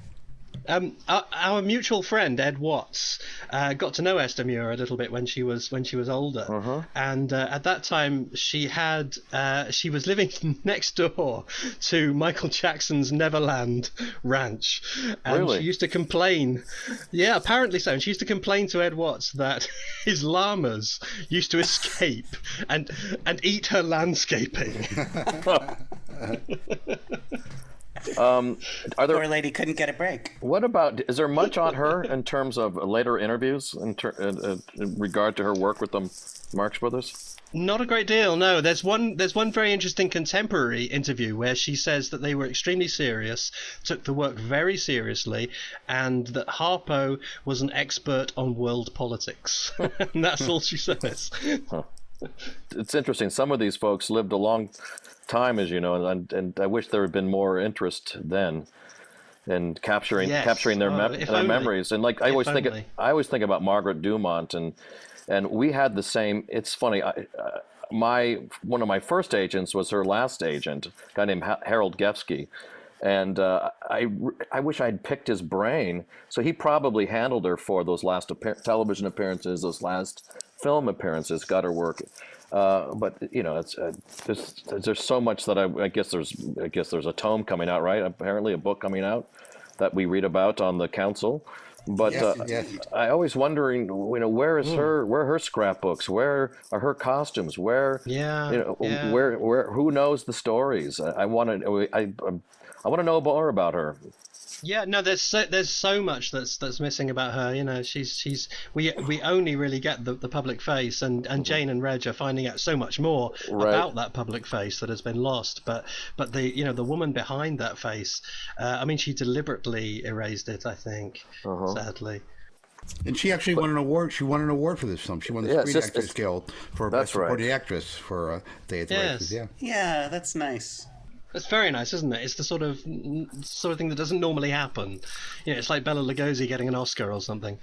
Our mutual friend Ed Watts got to know Esther Muir a little bit when she was older, and at that time she was living next door to Michael Jackson's Neverland Ranch, and really? She used to complain. Yeah, apparently so. And she used to complain to Ed Watts that his llamas used to escape and eat her landscaping. Poor lady couldn't get a break. What about? Is there much on her in terms of later interviews in regard to her work with the Marx Brothers? Not a great deal, no. There's one very interesting contemporary interview where she says that they were extremely serious, took the work very seriously, and that Harpo was an expert on world politics. And that's all she says. Huh. It's interesting. Some of these folks lived a long time, as you know, and I wish there had been more interest then in capturing their memories. And like I always think about Margaret Dumont, and and we had the same. It's funny. One of my first agents was her last agent, a guy named Harold Gefsky. And I wish I'd picked his brain. So he probably handled her for those last television appearances, those last film appearances, got her work. But it's there's so much that I guess there's a tome coming out, right? Apparently, a book coming out that we read about on the council. But yes. I always wondering, where are her scrapbooks? Where are her costumes? Where who knows the stories? I want to know more about her. Yeah, no, there's so much that's missing about her. We only really get the public face, and Jane and Reg are finding out so much more about that public face that has been lost. But the woman behind that face, she deliberately erased it, I think, sadly. And she actually won an award. She won an award for this film. She won the Screen Actors Guild for Best Supporting Actress for Day at the Races. Yeah. Yeah, that's nice. It's very nice, isn't it? It's the sort of thing that doesn't normally happen. It's like Bela Lugosi getting an Oscar or something.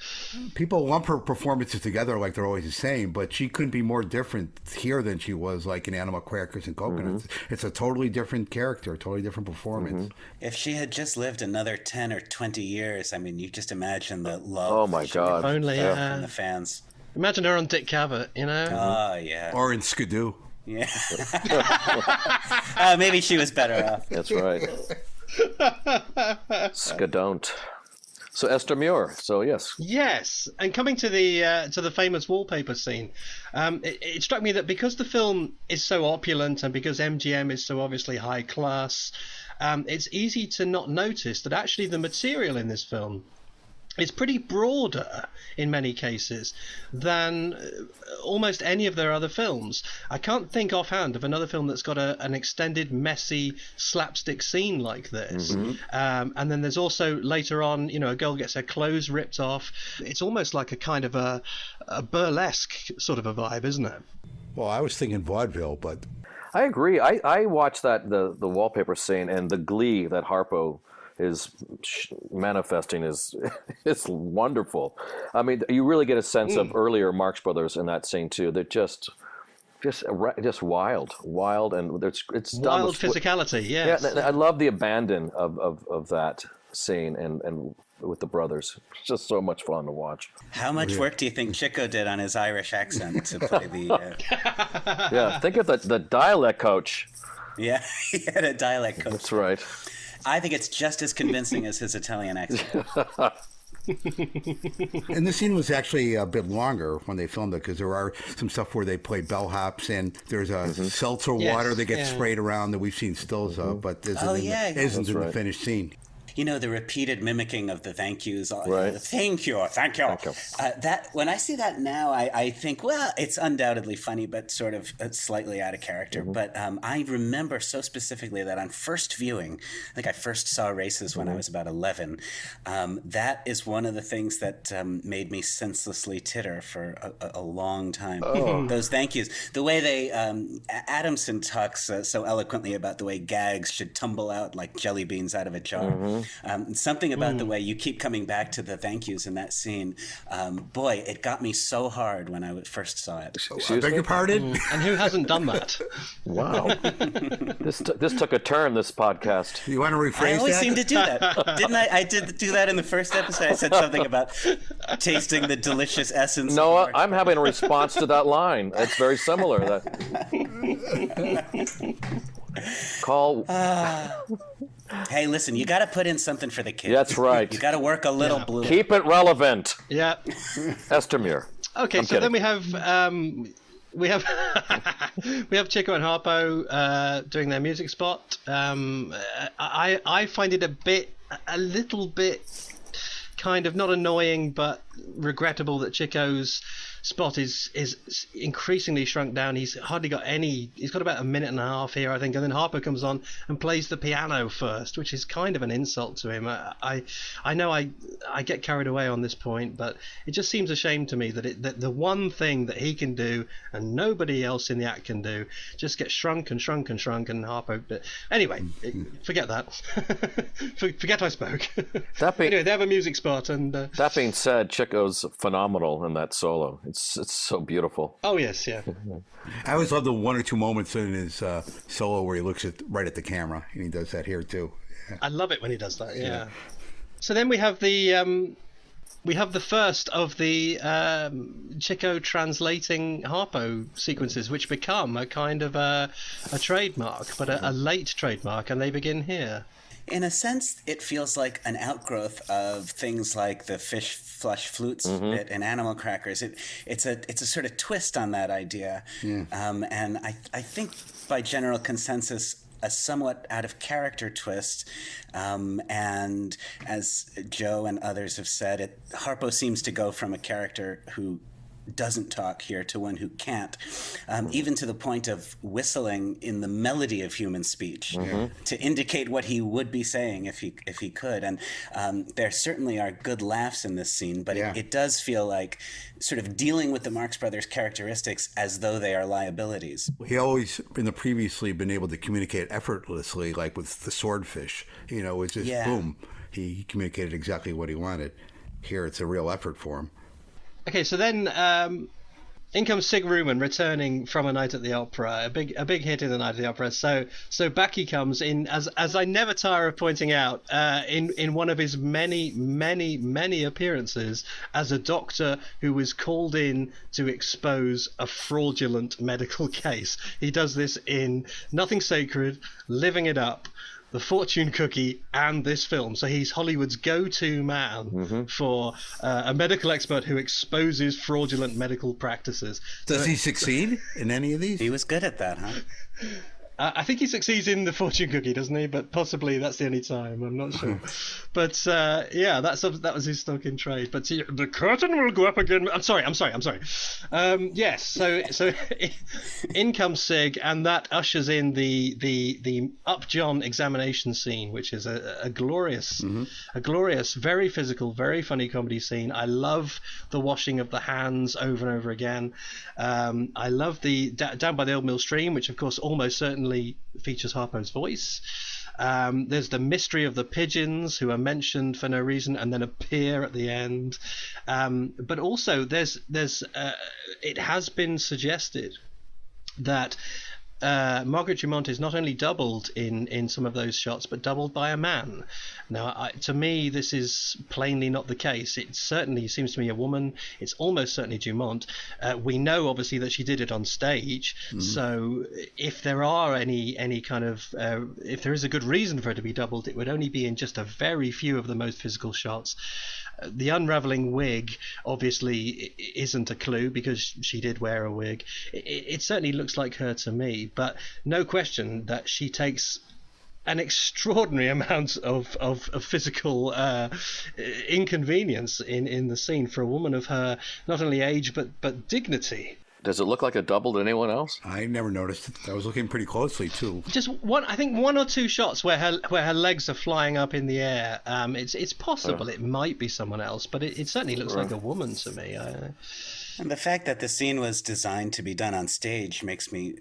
People lump her performances together like they're always the same, but she couldn't be more different here than she was like in Animal Crackers and Coconuts. It's a totally different character, a totally different performance. If she had just lived another 10 or 20 years, you just imagine the love. Oh my God! Only from the fans. Imagine her on Dick Cavett, Oh yeah. Or in Skidoo. Yeah. Maybe she was better off. That's right. Skadon't. So Esther Muir. So yes. Yes, and coming to the famous wallpaper scene, it struck me that because the film is so opulent and because MGM is so obviously high class, it's easy to not notice that actually the material in this film is pretty broader in many cases than almost any of their other films. I can't think offhand of another film that's got an extended, messy slapstick scene like this. And then there's also later on, a girl gets her clothes ripped off. It's almost like a kind of a burlesque sort of a vibe, isn't it? Well, I was thinking vaudeville, but I agree. I watched the wallpaper scene and the glee that Harpo is manifesting is wonderful. You really get a sense of earlier Marx Brothers in that scene too. They're just wild, and it's done wild physicality. Yes. Yeah, I love the abandon of that scene and with the brothers. It's just so much fun to watch. How much work do you think Chico did on his Irish accent to play the? Yeah, think of the dialect coach. Yeah, he had a dialect coach. That's right. I think it's just as convincing as his Italian accent. And the scene was actually a bit longer when they filmed it because there are some stuff where they play bellhops and there's a seltzer water that gets sprayed around that we've seen stills of, but isn't in the finished scene. The repeated mimicking of the thank yous. Right. Thank you. That when I see that now, I think, well, it's undoubtedly funny, but sort of slightly out of character. But I remember so specifically that on first viewing, I think I first saw Races when I was about 11. That is one of the things that made me senselessly titter for a long time. Oh. Those thank yous. The way they, Adamson talks so eloquently about the way gags should tumble out like jelly beans out of a jar. Something about the way you keep coming back to the thank yous in that scene. Boy, it got me so hard when I first saw it. I beg your pardon? And who hasn't done that? Wow. This took a turn, this podcast. You want to rephrase that? I always seem to do that. Didn't I? I did do that in the first episode. I said something about tasting the delicious essence. No, I'm having a response to that line. It's very similar. Call... Hey, listen, you got to put in something for the kids. That's right. You got to work a little blue. Keep it relevant. Yeah. Esther Muir. Okay, so then we have we have Chico and Harpo doing their music spot. I find it a little bit kind of not annoying but regrettable that Chico's spot is increasingly shrunk down. He's hardly got any. He's got about a minute and a half here, I think, and then Harpo comes on and plays the piano first, which is kind of an insult to him. I know I get carried away on this point, but it just seems a shame to me that the one thing that he can do and nobody else in the act can do just gets shrunk and Harpo. But anyway, forget that. Forget I spoke. Anyway, they have a music spot, and that being said, Chico's phenomenal in that solo. It's so beautiful. Oh yes, yeah. I always love the one or two moments in his solo where he looks right at the camera, and he does that here too. Yeah. I love it when he does that. Yeah. So then we have the first of the Chico translating Harpo sequences, which become a kind of a trademark, but a late trademark, and they begin here. In a sense, it feels like an outgrowth of things like the fish flush flutes bit in Animal Crackers. It's a sort of twist on that idea, and I think by general consensus, a somewhat out of character twist, and as Joe and others have said, Harpo seems to go from a character who doesn't talk here to one who can't, even to the point of whistling in the melody of human speech to indicate what he would be saying if he could. And there certainly are good laughs in this scene, but it does feel like sort of dealing with the Marx Brothers characteristics as though they are liabilities. He always, in the previously, been able to communicate effortlessly, like with the swordfish. You know, it's just boom. He communicated exactly what he wanted. Here, it's a real effort for him. Okay, so then in comes Sig Ruman returning from A Night at the Opera, a big hit in The Night at the Opera. So back he comes in, as I never tire of pointing out, in one of his many appearances as a doctor who was called in to expose a fraudulent medical case. He does this in Nothing Sacred, Living It Up, The Fortune Cookie, and this film. So he's Hollywood's go-to man for a medical expert who exposes fraudulent medical practices. Does he succeed in any of these? He was good at that, huh? I think he succeeds in The Fortune Cookie, doesn't he? But possibly that's the only time. I'm not sure. But yeah, that was his stock in trade. But the curtain will go up again. I'm sorry. Yes. So in comes Sig, and that ushers in the Upjohn examination scene, which is a glorious, very physical, very funny comedy scene. I love the washing of the hands over and over again. I love the Down by the Old Mill Stream, which of course almost certainly features Harpo's voice. There's the mystery of the pigeons, who are mentioned for no reason and then appear at the end. But also there's it has been suggested that Margaret Dumont is not only doubled in some of those shots, but doubled by a man. Now, to me, this is plainly not the case. It certainly seems to me a woman. It's almost certainly Dumont. We know, obviously, that she did it on stage. So if there are any kind of if there is a good reason for it to be doubled, it would only be in just a very few of the most physical shots. The unraveling wig obviously isn't a clue, because she did wear a wig. It certainly looks like her to me, but no question that she takes an extraordinary amount of physical inconvenience in the scene for a woman of her not only age but dignity. Does it look like a double to anyone else? I never noticed it. I was looking pretty closely too. Just one or two shots where her legs are flying up in the air. It's possible it might be someone else, but it certainly looks like a woman to me. And the fact that the scene was designed to be done on stage makes me,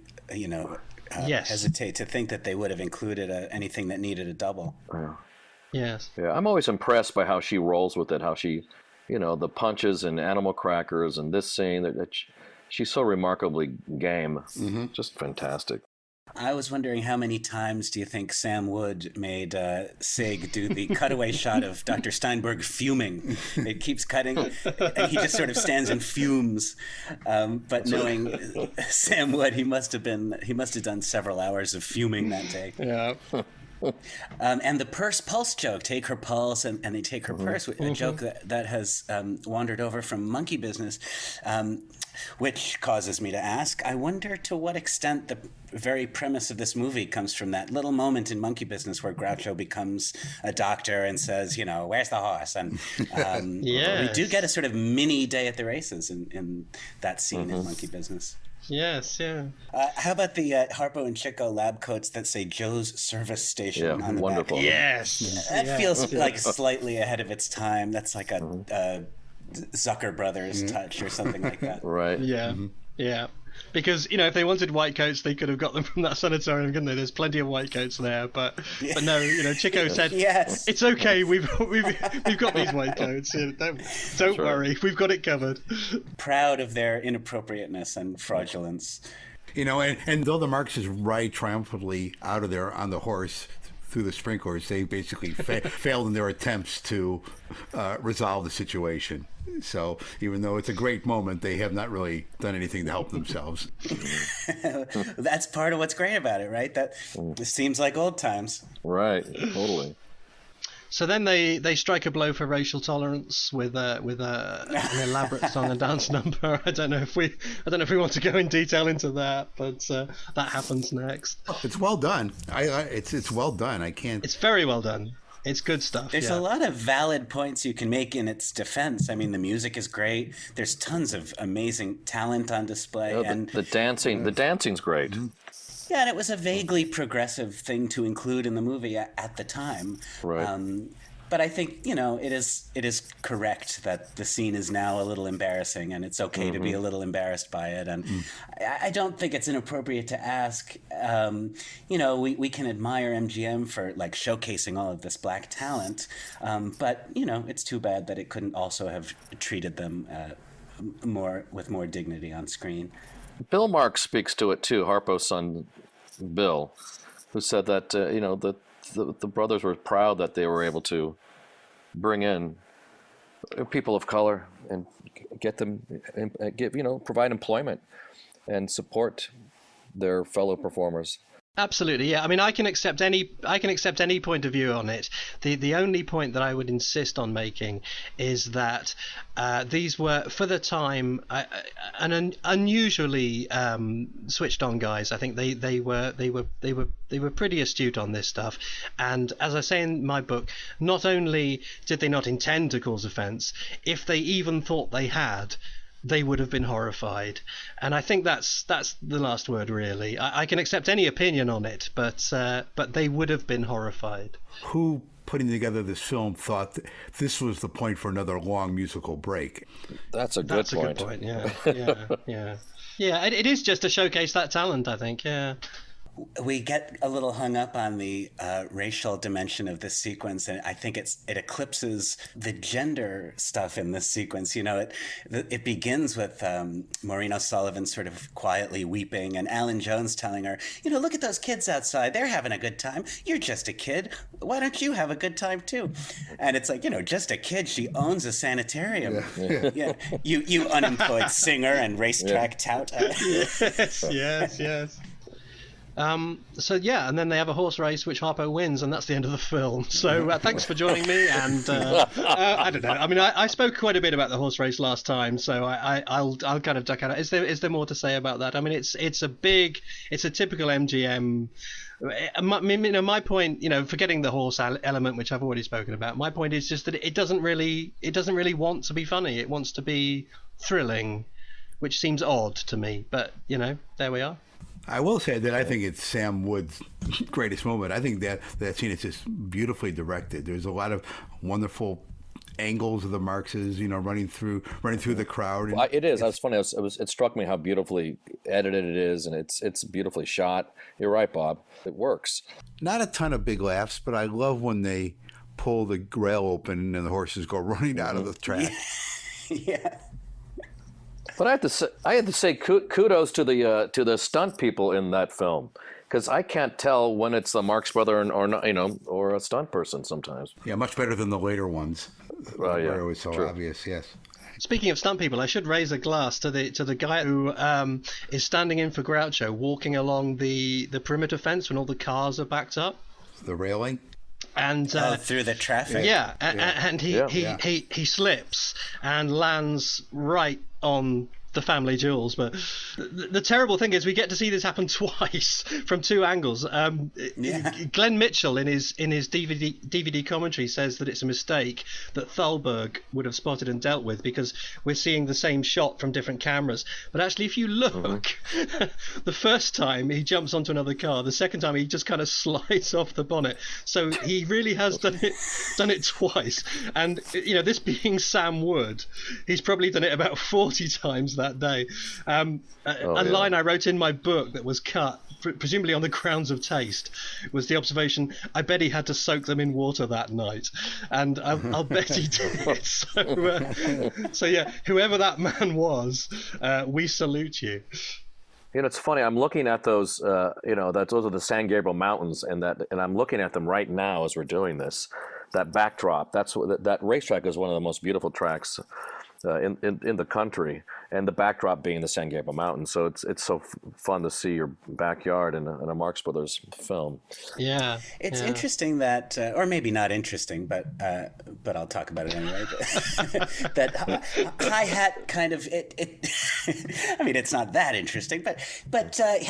hesitate to think that they would have included anything that needed a double. Yes. Yeah, I'm always impressed by how she rolls with it. How she, the punches and Animal Crackers and this scene that. She's so remarkably game. Just fantastic. I was wondering, how many times do you think Sam Wood made Sig do the cutaway shot of Dr. Steinberg fuming? It keeps cutting, and he just sort of stands and fumes. But knowing Sam Wood, he must have done several hours of fuming that day. Yeah. And the pulse joke, take her pulse, and they take her purse, a joke that has wandered over from Monkey Business, which causes me to ask, I wonder to what extent the very premise of this movie comes from that little moment in Monkey Business where Groucho becomes a doctor and says, where's the horse? And we do get a sort of mini Day at the Races in that scene in Monkey Business. Yes, yeah. How about the Harpo and Chico lab coats that say Joe's Service Station on the wonderful. back? Yes. That feels like slightly ahead of its time. That's like a Zucker Brothers touch or something like that. Right. Yeah. Yeah. Because, if they wanted white coats, they could have got them from that sanitarium, couldn't they? There's plenty of white coats there, but no, Chico said, yes, it's okay, we've got these white coats. Don't worry, we've got it covered. Proud of their inappropriateness and fraudulence. And though the Marxists ride triumphantly out of there on the horse through the sprinklers, they basically failed in their attempts to resolve the situation. So even though it's a great moment, they have not really done anything to help themselves. That's part of what's great about it, right? That it seems like old times. Right, totally. So then they strike a blow for racial tolerance with an elaborate song and dance number. I don't know if we want to go in detail into that, but that happens next. It's well done. It's well done. I can't. It's very well done. It's good stuff. There's a lot of valid points you can make in its defense. I mean, the music is great. There's tons of amazing talent on display, and the dancing's great. Yeah, and it was a vaguely progressive thing to include in the movie at the time. Right. But I think, it is correct that the scene is now a little embarrassing, and it's okay to be a little embarrassed by it. And I don't think it's inappropriate to ask, we can admire MGM for showcasing all of this black talent, but, it's too bad that it couldn't also have treated them with more dignity on screen. Bill Marks speaks to it too, Harpo's son Bill, who said that the brothers were proud that they were able to bring in people of color and get them, provide employment and support their fellow performers. Absolutely, yeah. I mean, I can accept any point of view on it. The only point that I would insist on making is that these were, for the time, an unusually switched on guys. I think they were pretty astute on this stuff. And as I say in my book, not only did they not intend to cause offence, if they even thought they had, they would have been horrified. And I think that's the last word, really. I can accept any opinion on it, but they would have been horrified. Who, putting together this film, thought this was the point for another long musical break? That's a good point. Yeah. Yeah, it is just to showcase that talent, I think, yeah. We get a little hung up on the racial dimension of this sequence, and I think it eclipses the gender stuff in this sequence. It begins with Maureen O'Sullivan sort of quietly weeping, and Alan Jones telling her, look at those kids outside. They're having a good time. You're just a kid. Why don't you have a good time too? And it's like, just a kid. She owns a sanitarium. Yeah. You unemployed singer and racetrack tout. Yes. And then they have a horse race which Harpo wins, and that's the end of the film. So thanks for joining me, and I don't know. I mean, I spoke quite a bit about the horse race last time, so I'll kind of duck out. Is there more to say about that? I mean, it's a typical MGM. My point, forgetting the horse element, which I've already spoken about. My point is just that it doesn't really want to be funny. It wants to be thrilling, which seems odd to me. But there we are. I will say that I think it's Sam Wood's greatest moment. I think that scene is just beautifully directed. There's a lot of wonderful angles of the Marxes, running through the crowd. Well, it is. That's funny. It struck me how beautifully edited it is, and it's beautifully shot. You're right, Bob. It works. Not a ton of big laughs, but I love when they pull the rail open and the horses go running out of the track. Yeah. But I had to say kudos to the stunt people in that film, because I can't tell when it's the Marx brother or a stunt person sometimes. Yeah, much better than the later ones. Where it was so obvious. Yes. Speaking of stunt people, I should raise a glass to the guy who is standing in for Groucho, walking along the perimeter fence when all the cars are backed up. The railing. And through the traffic. Yeah, and he slips and lands right on the family jewels. But the terrible thing is we get to see this happen twice from two angles. Glenn Mitchell in his DVD commentary says that it's a mistake that Thalberg would have spotted and dealt with, because we're seeing the same shot from different cameras. But actually, if you look, the first time he jumps onto another car, the second time he just kind of slides off the bonnet. So he really has done it twice. And this being Sam Wood, he's probably done it about 40 times that that day. A line I wrote in my book that was cut, presumably on the grounds of taste, was the observation, I bet he had to soak them in water that night. And I'll bet he did. So yeah, whoever that man was, we salute you. You know, it's funny. I'm looking at those. Those are the San Gabriel Mountains, and I'm looking at them right now as we're doing this. That backdrop. That racetrack is one of the most beautiful tracks in the country, and the backdrop being the San Gabriel Mountains. So it's so fun to see your backyard in a Marx Brothers film. Yeah, it's interesting that, or maybe not interesting, but I'll talk about it anyway. That hi-hat kind of it. I mean, it's not that interesting, but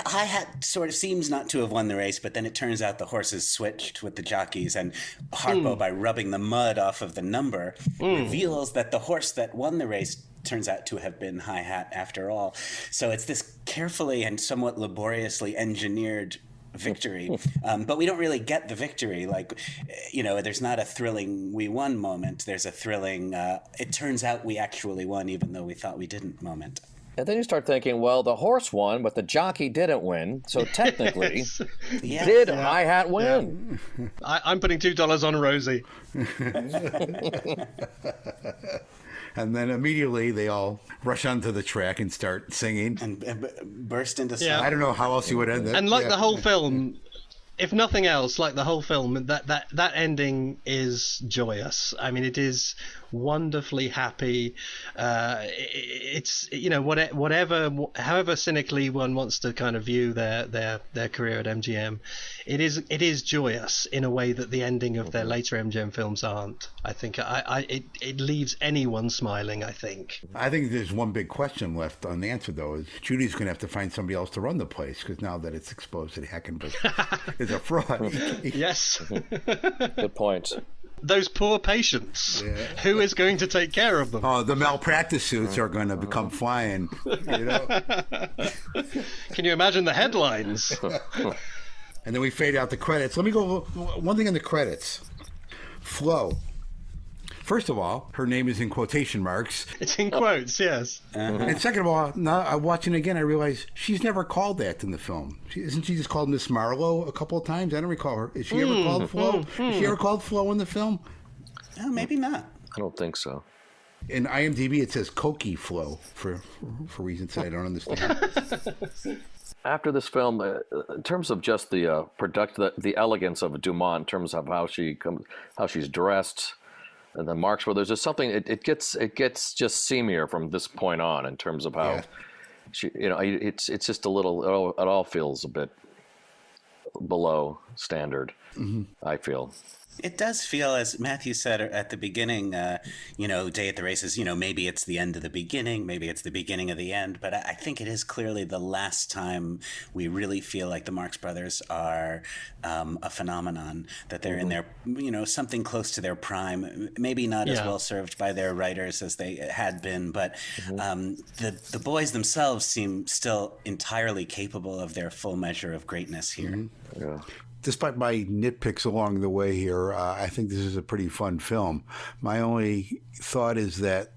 hi-hat sort of seems not to have won the race, but then it turns out the horses switched with the jockeys, and Harpo, by rubbing the mud off of the number, reveals that the horse that won the race turns out to have been hi-hat after all. So it's this carefully and somewhat laboriously engineered victory, but we don't really get the victory. Like, there's not a thrilling "we won" moment. There's a thrilling it turns out we actually won even though we thought we didn't moment. And then you start thinking, well, the horse won, but the jockey didn't win. So technically, did hi-hat win? Yeah. I'm putting $2 on Rosie. And then immediately they all rush onto the track and start singing. And burst into song. Yeah. I don't know how else you would end it. And the whole film, if nothing else, like the whole film, that ending is joyous. I mean, it is wonderfully happy. It's however cynically one wants to kind of view their career at MGM, it is joyous in a way that the ending of their later MGM films aren't. I think it leaves anyone smiling. I think there's one big question left unanswered though. Is Judy's going to have to find somebody else to run the place, because now that it's exposed that Hackenbush is a fraud. Yes. Good point. Those poor patients. Yeah. Who is going to take care of them? Oh, the malpractice suits are going to become flying. Can you imagine the headlines? And then we fade out the credits. Let me go one thing in the credits. Flo. First of all, her name is in quotation marks. It's in quotes, yes. And second of all, now watching it again, I realize she's never called that in the film. Isn't she just called Miss Marlowe a couple of times? I don't recall her. Is she ever called Flo? Is she ever called Flo in the film? No, maybe not. I don't think so. In IMDb, it says Cokie Flo for reasons that I don't understand. After this film, in terms of just the the elegance of Dumont, in terms of how she's dressed, and the Marx Brothers, there's something. It gets just seamier from this point on in terms of how she. It's just a little. It all feels a bit below standard. Mm-hmm. I feel. It does feel, as Matthew said at the beginning, Day at the Races, maybe it's the end of the beginning, maybe it's the beginning of the end, but I think it is clearly the last time we really feel like the Marx Brothers are a phenomenon, that they're in their, something close to their prime, maybe not as well served by their writers as they had been, but the boys themselves seem still entirely capable of their full measure of greatness here. Mm-hmm. Yeah. Despite my nitpicks along the way here, I think this is a pretty fun film. My only thought is that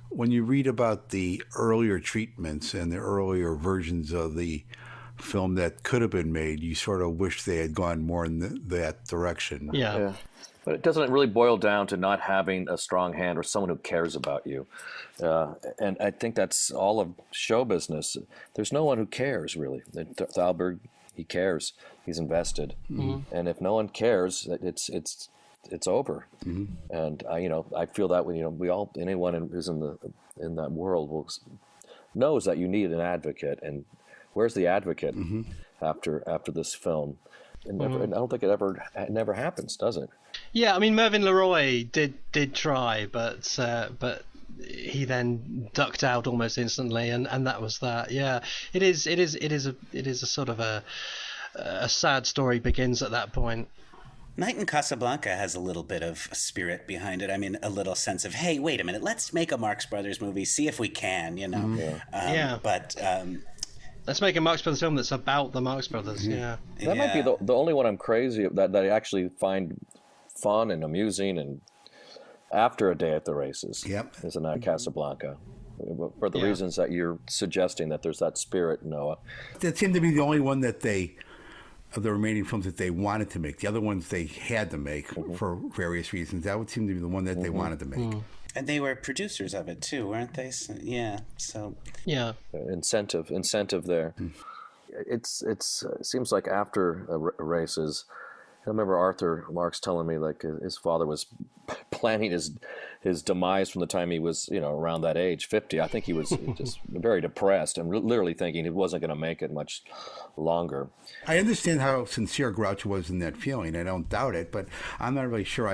when you read about the earlier treatments and the earlier versions of the film that could have been made, you sort of wish they had gone more in that direction. Yeah. But it doesn't really boil down to not having a strong hand or someone who cares about you. And I think that's all of show business. There's no one who cares, really. Thalberg, he cares. He's invested, and if no one cares, it's over. Mm-hmm. And I feel that when we all, anyone who's in that world knows that you need an advocate. And where's the advocate after this film? And I don't think it never happens, does it? Yeah, I mean Mervyn LeRoy did try, but he then ducked out almost instantly, and that was that. Yeah, it is a sort of a sad story begins at that point. Night in Casablanca has a little bit of spirit behind it. I mean, a little sense of, hey, wait a minute, let's make a Marx Brothers movie, see if we can, But let's make a Marx Brothers film that's about the Marx Brothers. Yeah, that might be the only one I'm crazy that I actually find fun and amusing and after A Day at the Races. Yep, is a Night Casablanca. for the reasons that you're suggesting, that there's that spirit, Noah. That seemed to be the only one that of the remaining films that they wanted to make. The other ones they had to make for various reasons. That would seem to be the one that they wanted to make. And they were producers of it too, weren't they? So, yeah. Incentive there. It seems like after races, I remember Arthur Marks telling me like his father was planning his demise from the time he was, around that age, 50. I think he was just very depressed and literally thinking he wasn't going to make it much longer. I understand how sincere Groucho was in that feeling. I don't doubt it, but I'm not really sure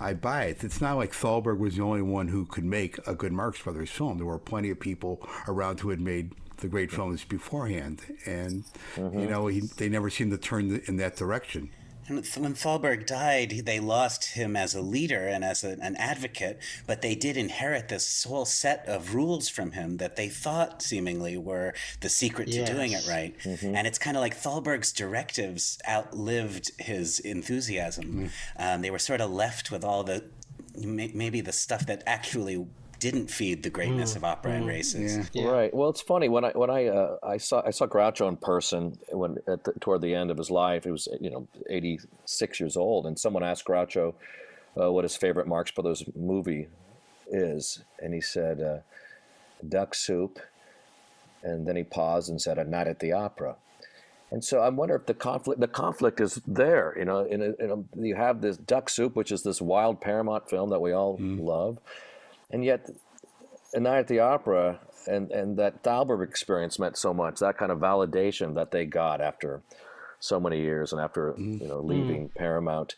I buy it. It's not like Thalberg was the only one who could make a good Marx Brothers film. There were plenty of people around who had made the great films beforehand, and they never seemed to turn in that direction. And when Thalberg died, they lost him as a leader and as an advocate, but they did inherit this whole set of rules from him that they thought seemingly were the secret to doing it right. And it's kind of like Thalberg's directives outlived his enthusiasm. They were sort of left with all maybe the stuff that actually didn't feed the greatness of opera and races. Right. Well, it's funny when I saw Groucho in person toward the end of his life. He was 86 years old, and someone asked Groucho what his favorite Marx Brothers movie is, and he said Duck Soup, and then he paused and said A Night at the Opera. And so I wonder if the conflict is there. You have this Duck Soup, which is this wild Paramount film that we all love. And yet, A Night at the Opera and that Thalberg experience meant so much, that kind of validation that they got after so many years and after leaving Paramount.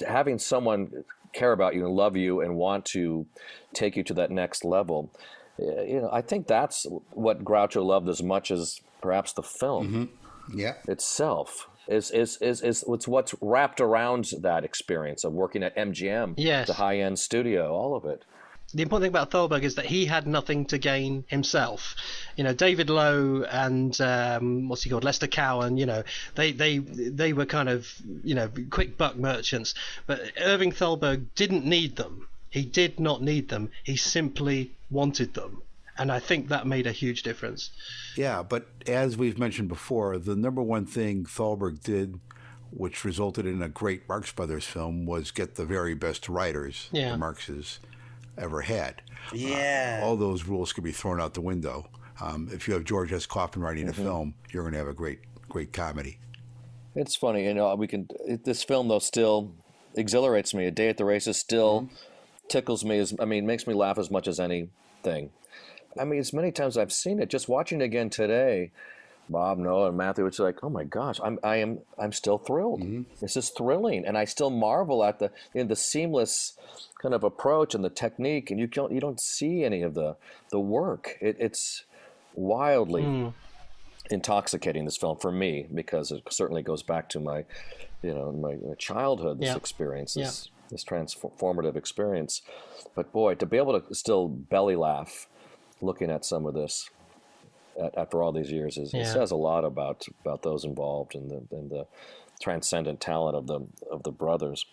Having someone care about you and love you and want to take you to that next level, I think that's what Groucho loved as much as perhaps the film itself. It's what's wrapped around that experience of working at MGM, the high-end studio, all of it. The important thing about Thalberg is that he had nothing to gain himself. David Lowe and Lester Cowan, they were kind of, quick buck merchants. But Irving Thalberg didn't need them. He did not need them. He simply wanted them. And I think that made a huge difference. Yeah, but as we've mentioned before, the number one thing Thalberg did, which resulted in a great Marx Brothers film, was get the very best writers the Marxes ever had. All those rules could be thrown out the window. If you have George S. Kaufman writing a film, you're going to have a great comedy. It's funny, this film though still exhilarates me. A Day at the Races still tickles me. Makes me laugh as much as anything. As many times I've seen it, just watching it again today, Bob, Noah, and Matthew, it's like, oh my gosh, I'm still thrilled. This is thrilling, and I still marvel at the seamless kind of approach and the technique, and you don't see any of the work. It's wildly intoxicating, this film, for me, because it certainly goes back to my childhood. This experience, this transformative experience. But boy, to be able to still belly laugh looking at some of this after all these years it says a lot about those involved and the transcendent talent of the brothers.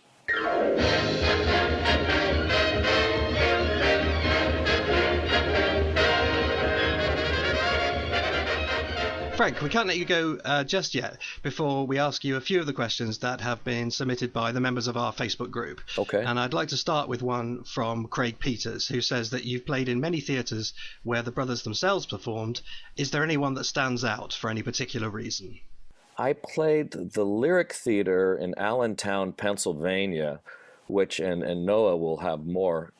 Frank, we can't let you go just yet before we ask you a few of the questions that have been submitted by the members of our Facebook group. Okay. And I'd like to start with one from Craig Peters, who says that you've played in many theatres where the brothers themselves performed. Is there anyone that stands out for any particular reason? I played the Lyric Theater in Allentown, Pennsylvania, which, and Noah will have more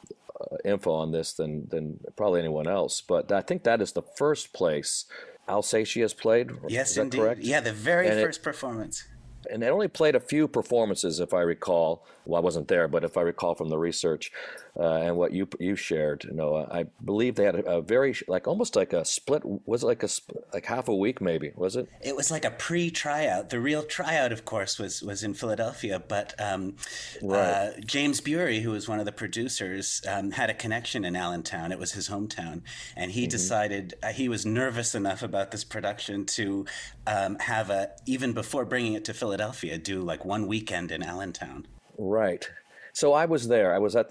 info on this than probably anyone else, but I think that is the first place Alsatia has played. Yes, is that indeed. Correct? Yeah, the very first performance. And they only played a few performances, if I recall. Well, I wasn't there, but if I recall from the research and what you shared, Noah, I believe they had a very almost like a split. Was it like half a week, maybe? Was it? It was like a pre-tryout. The real tryout, of course, was in Philadelphia. But James Bury, who was one of the producers, had a connection in Allentown. It was his hometown, and he decided he was nervous enough about this production to have even before bringing it to Philadelphia, do like one weekend in Allentown. Right. So I was there. It was at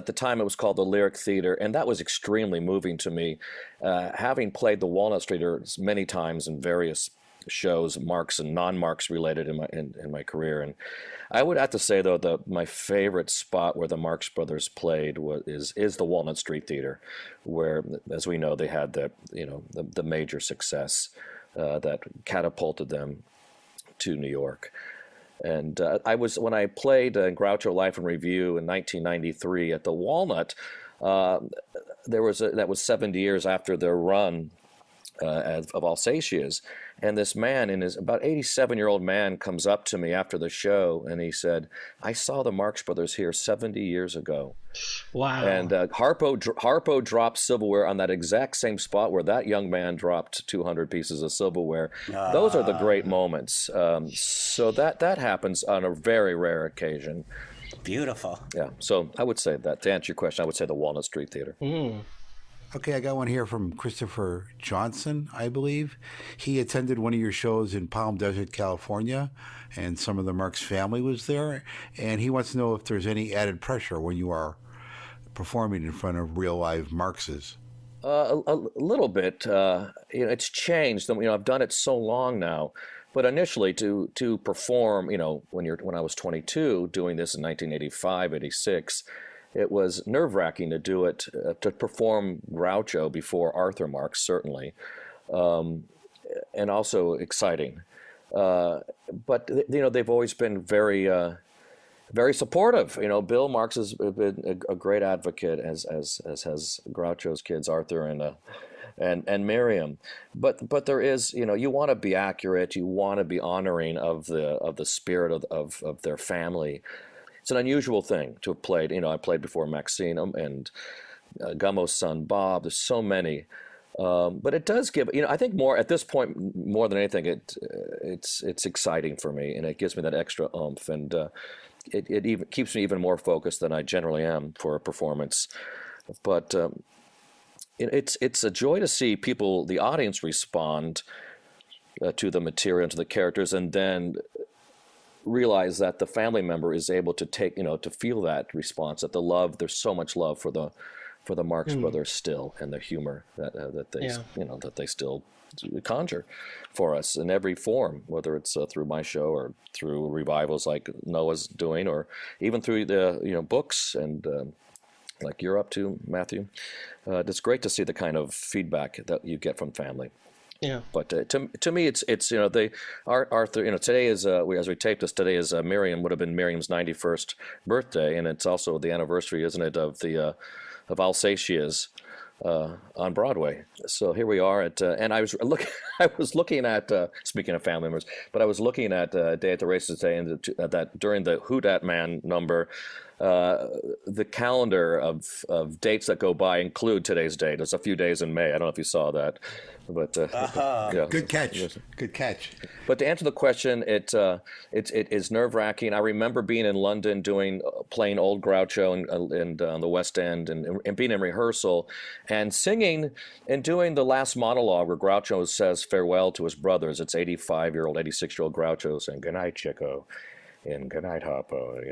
the time it was called the Lyric Theater, and that was extremely moving to me. Having played the Walnut Streeters many times in various shows, Marx and non-Marx related in my career, and I would have to say though my favorite spot where the Marx Brothers played is the Walnut Street Theater, where, as we know, they had the major success that catapulted them to New York. And when I played Groucho Life in Review in 1993 at the Walnut, that was 70 years after their run of Alsatias, and this man, about 87-year-old man, comes up to me after the show, and he said, "I saw the Marx Brothers here 70 years ago." Wow! And Harpo dropped silverware on that exact same spot where that young man dropped 200 pieces of silverware. Those are the great moments. So that happens on a very rare occasion. Beautiful. Yeah. So I would say that, to answer your question, I would say the Walnut Street Theater. Mm. Okay, I got one here from Christopher Johnson, I believe. He attended one of your shows in Palm Desert, California, and some of the Marx family was there. And he wants to know if there's any added pressure when you are performing in front of real live Marxes. A little bit. It's changed. I've done it so long now. But initially, to perform, when I was 22, doing this in 1985, 86, it was nerve-wracking to do it, to perform Groucho before Arthur Marx, certainly, and also exciting. But they've always been very, very supportive. Bill Marx has been a great advocate, as has Groucho's kids, Arthur and Miriam. But there is, you want to be accurate, you want to be honoring of the spirit of their family. It's an unusual thing to have played. I played before Maxine and Gummo's son Bob. There's so many, but it does give. I think more at this point, more than anything, it's exciting for me, and it gives me that extra oomph, and it even keeps me even more focused than I generally am for a performance. But it's a joy to see people, the audience, respond to the material and to the characters, and then realize that the family member is able to take, to feel that response, that the love, there's so much love for the Marx Brothers still, and the humor that they still conjure for us in every form, whether it's through my show or through revivals like Noah's doing, or even through the books and like you're up to, Matthew. It's great to see the kind of feedback that you get from family. Yeah. But to me, it's Arthur. Today is as we tape this, today is Miriam, would have been Miriam's 91st birthday, and it's also the anniversary, isn't it, of the of Alsatias on Broadway. So here we are and I was looking at speaking of family members, but I was looking at Day at the Races Day, and that during the Who Dat Man number. The calendar of dates that go by include today's date. There's a few days in May. I don't know if you saw that, but Good catch. But to answer the question, it is nerve-wracking. I remember being in London playing old Groucho and on the West End, and being in rehearsal and singing and doing the last monologue where Groucho says farewell to his brothers. It's 86-year-old Groucho saying "Good night, Chico," and "Good night, Harpo,"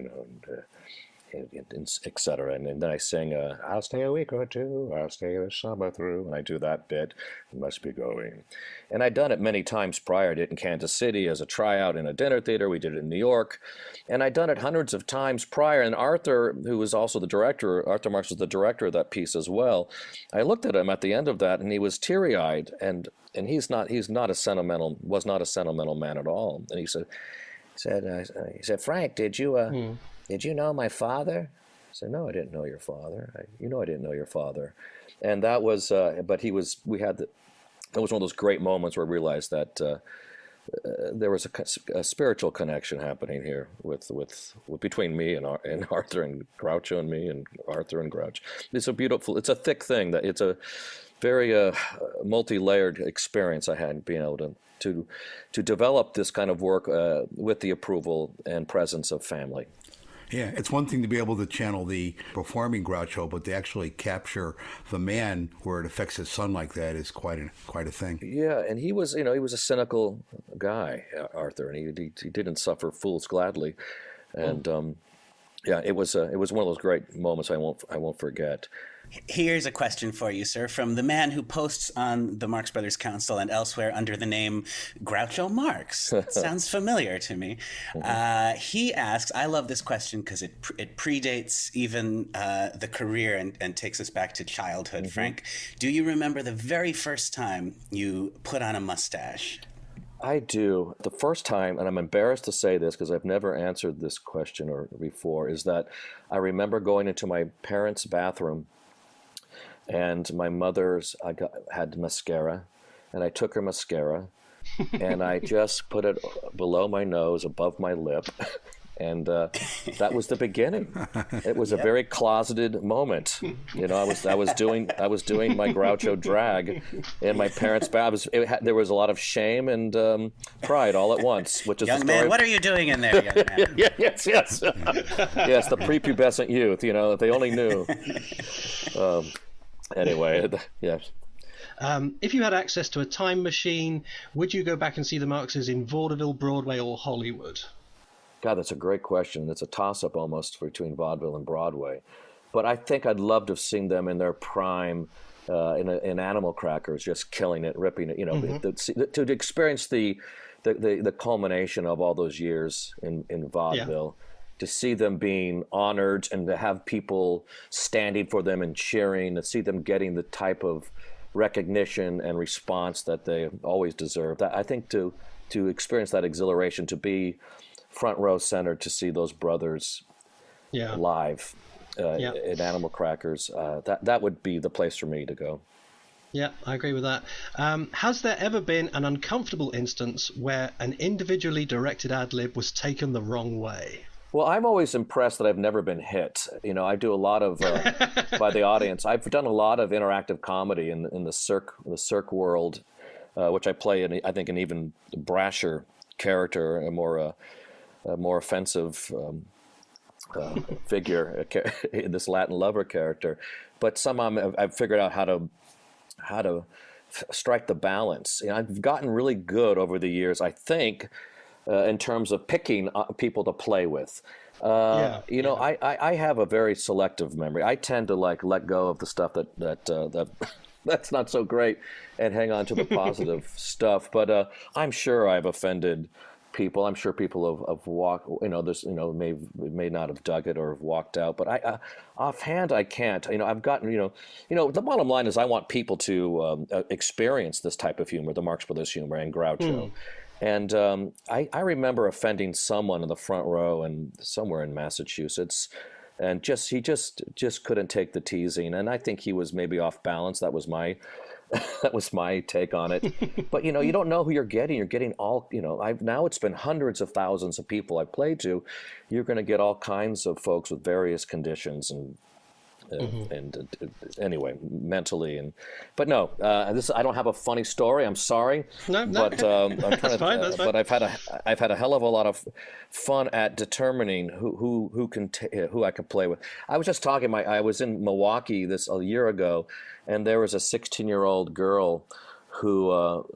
etc. And then I sing, "I'll stay a week or two, I'll stay the summer through," and I do that bit. It must be going. And I'd done it many times prior. I did it in Kansas City as a tryout in a dinner theater. We did it in New York. And I'd done it hundreds of times prior. And Arthur, who was also the director, Arthur Marx was the director of that piece as well. I looked at him at the end of that, and he was teary-eyed. And was not a sentimental man at all. And he said, "Frank, did you know my father?" I said, "No, I didn't know your father. I didn't know your father." And that was, that was one of those great moments where I realized that there was a spiritual connection happening here with between me and Arthur and Groucho, and me and Arthur and Groucho. It's a thick thing, that it's a very multi-layered experience I had, being able to develop this kind of work with the approval and presence of family. Yeah, it's one thing to be able to channel the performing Groucho, but to actually capture the man where it affects his son like that is quite a thing. Yeah, and he was a cynical guy, Arthur, and he didn't suffer fools gladly, and Yeah, it was one of those great moments I won't forget. Here's a question for you, sir, from the man who posts on the Marx Brothers Council and elsewhere under the name Groucho Marx. Sounds familiar to me. He asks, I love this question because it predates even the career and takes us back to childhood, Frank. Do you remember the very first time you put on a mustache? I do. The first time, and I'm embarrassed to say this because I've never answered this question before, is that I remember going into my parents' bathroom, and my mother's had mascara, and I took her mascara, and I just put it below my nose, above my lip, and that was the beginning. It was a very closeted moment. You know, I was doing my Groucho drag in my parents' bath. There was a lot of shame and pride all at once, which is young the story. Man, what are you doing in there, young man? Yes, yes, the prepubescent youth. You know, if they only knew. Anyway, yes. If you had access to a time machine, would you go back and see the Marxes in vaudeville, Broadway, or Hollywood? God, that's a great question. It's a toss-up almost between vaudeville and Broadway. But I think I'd love to have seen them in their prime in Animal Crackers, just killing it, ripping it, you know, to experience the culmination of all those years in vaudeville. To see them being honored and to have people standing for them and cheering, to see them getting the type of recognition and response that they always deserve. I think to experience that exhilaration, to be front row center, to see those brothers live in Animal Crackers, that would be the place for me to go. Yeah, I agree with that. Has there ever been an uncomfortable instance where an individually directed ad-lib was taken the wrong way? Well, I'm always impressed that I've never been hit. You know, I do a lot of by the audience. I've done a lot of interactive comedy in the Cirque world, which I play in, I think, an even brasher character, a more offensive figure, this Latin lover character. But somehow I've figured out how to strike the balance. You know, I've gotten really good over the years, I think. In terms of picking people to play with. I have a very selective memory. I tend to let go of the stuff that's not so great and hang on to the positive stuff. But I'm sure I've offended people. I'm sure people have walked, may not have dug it or have walked out. But offhand, I can't. You know, I've gotten, the bottom line is I want people to experience this type of humor, the Marx Brothers humor and Groucho. And I remember offending someone in the front row and somewhere in Massachusetts, and he just couldn't take the teasing, and I think he was maybe off balance. That was my take on it. But you don't know who you're getting. You're getting all now it's been hundreds of thousands of people I've played to. You're going to get all kinds of folks with various conditions and anyway, mentally but no, I don't have a funny story. I'm sorry, but I'm trying to. That's fine. But I've had a hell of a lot of fun at determining who I can play with. I was just talking. I was in Milwaukee a year ago, and there was a 16-year-old girl who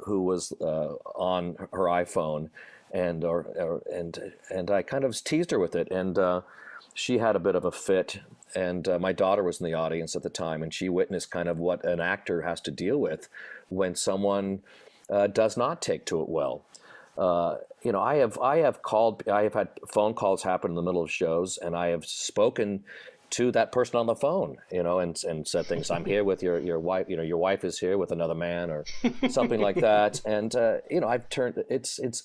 was on her iPhone, and I kind of teased her with it, and she had a bit of a fit. And my daughter was in the audience at the time, and she witnessed kind of what an actor has to deal with when someone does not take to it well. I have had phone calls happen in the middle of shows, and I have spoken to that person on the phone, and said things. I'm here with your wife. Your wife is here with another man, or something like that. And I've turned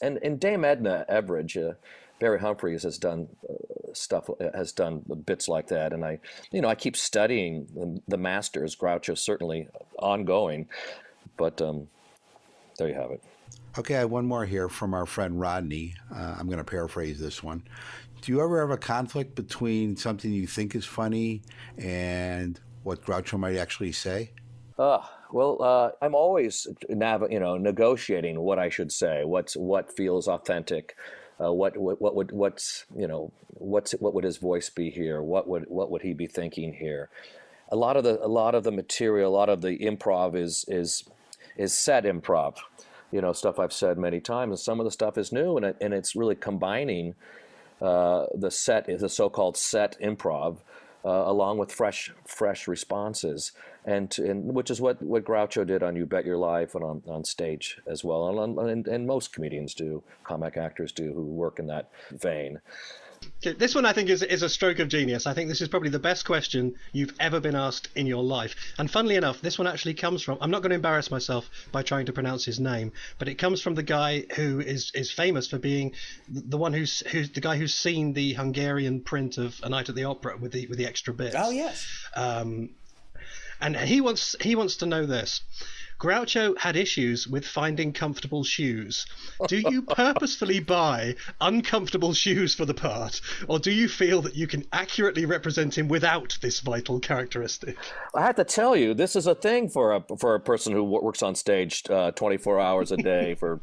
and Dame Edna Everage. Barry Humphries has done bits like that, and I keep studying the masters. Groucho certainly ongoing, but there you have it. Okay, I have one more here from our friend Rodney. I'm going to paraphrase this one. Do you ever have a conflict between something you think is funny and what Groucho might actually say? I'm always negotiating what I should say, what feels authentic. What would his voice be here? What would he be thinking here? A lot of the material, a lot of the improv is set improv, stuff I've said many times, and some of the stuff is new, and it's really combining the set is the so-called set improv, along with fresh responses, and which is what Groucho did on You Bet Your Life and on stage as well, and most comedians do, comic actors do, who work in that vein. This one I think is a stroke of genius. I think this is probably the best question you've ever been asked in your life. And funnily enough, this one actually comes from, I'm not going to embarrass myself by trying to pronounce his name, but it comes from the guy who is famous for being the one who's the guy who's seen the Hungarian print of A Night at the Opera with the extra bits. Oh yes. And he wants to know this. Groucho had issues with finding comfortable shoes. Do you purposefully buy uncomfortable shoes for the part, or do you feel that you can accurately represent him without this vital characteristic? I have to tell you, this is a thing for a person who works on stage 24 hours a day for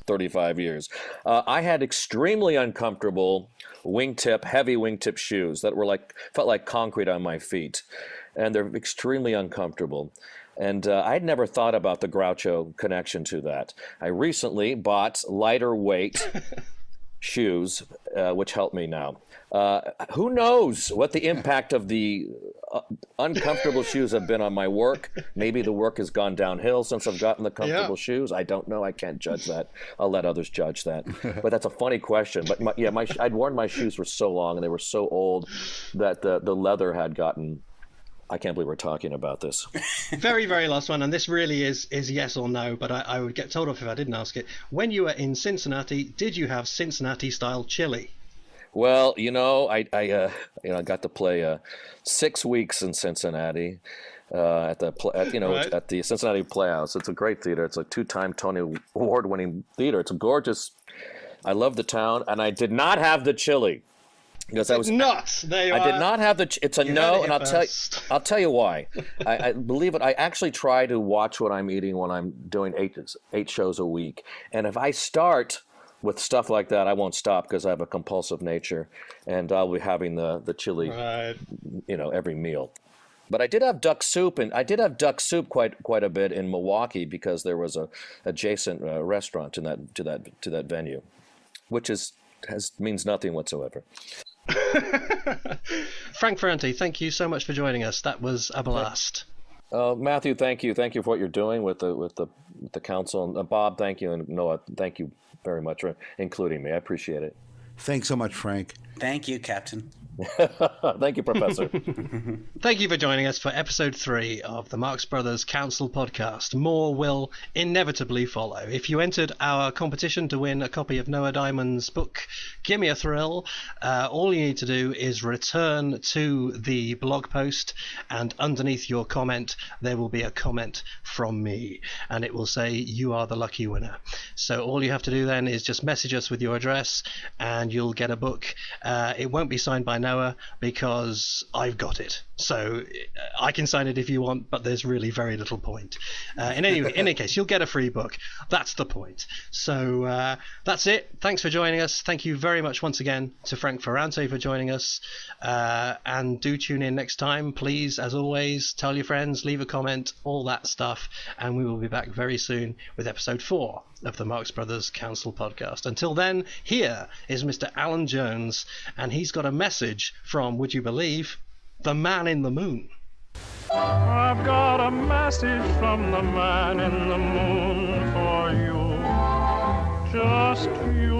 35 years. I had extremely uncomfortable heavy wingtip shoes that felt like concrete on my feet, and they're extremely uncomfortable. And I'd never thought about the Groucho connection to that. I recently bought lighter weight shoes, which help me now. Who knows what the impact of the uncomfortable shoes have been on my work? Maybe the work has gone downhill since I've gotten the comfortable shoes. I don't know. I can't judge that. I'll let others judge that. But that's a funny question. But I'd worn my shoes for so long, and they were so old that the leather had gotten... I can't believe we're talking about this. Very, very last one, and this really is yes or no, but I would get told off if I didn't ask it. When you were in Cincinnati, did you have Cincinnati-style chili? Well, I got to play 6 weeks in Cincinnati at the Cincinnati Playhouse. It's a great theater. It's a 2-time Tony Award-winning theater. It's a gorgeous. I love the town, and I did not have the chili. Because I did not have the. It's a no, and I'll tell you why. I believe it. I actually try to watch what I'm eating when I'm doing eight shows a week, and if I start with stuff like that, I won't stop because I have a compulsive nature, and I'll be having the chili, every meal. But I did have duck soup, and I did have duck soup quite a bit in Milwaukee because there was a adjacent restaurant to that venue, which means nothing whatsoever. Frank Ferrante, thank you so much for joining us. That was a blast. Matthew, thank you for what you're doing with the council, and Bob, thank you, and Noah, thank you very much for including me. I appreciate it. Thanks so much, Frank. Thank you, Captain. Thank you, Professor. Thank you for joining us for episode 3 of the Marx Brothers Council podcast. More will inevitably follow. If you entered our competition to win a copy of Noah Diamond's book, Gimme a Thrill, all you need to do is return to the blog post, and underneath your comment there will be a comment from me, and it will say you are the lucky winner. So all you have to do then is just message us with your address, and you'll get a book. It won't be signed by Noah because I've got it, so I can sign it if you want, but there's really very little point. In any case, you'll get a free book. That's the point. So that's it. Thanks for joining us. Thank you very much once again to Frank Ferrante for joining us, and do tune in next time. Please, as always, tell your friends, leave a comment, all that stuff, and we will be back very soon with episode 4 of the Marx Brothers Council podcast. Until then, here is Mr. Alan Jones, and he's got a message from, would you believe, the Man in the Moon. I've got a message from the Man in the Moon for you, just you.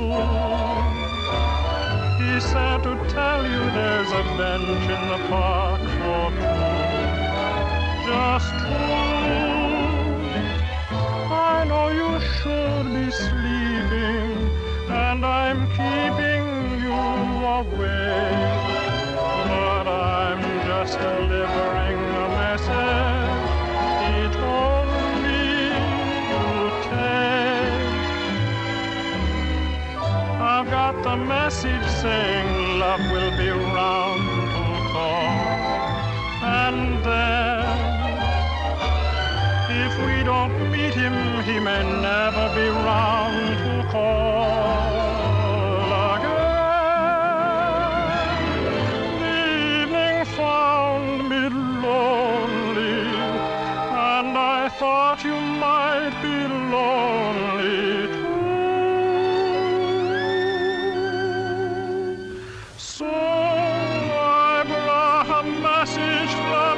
He said to tell you there's a bench in the park for two, just two. I know you should be sleeping, and I'm keeping you awake, but I'm just delivering a message he told me to take. I've got the message saying love will be round to call, and then if we don't meet him, he may never be round to call again. The evening found me lonely, and I thought you might be lonely too. message fly.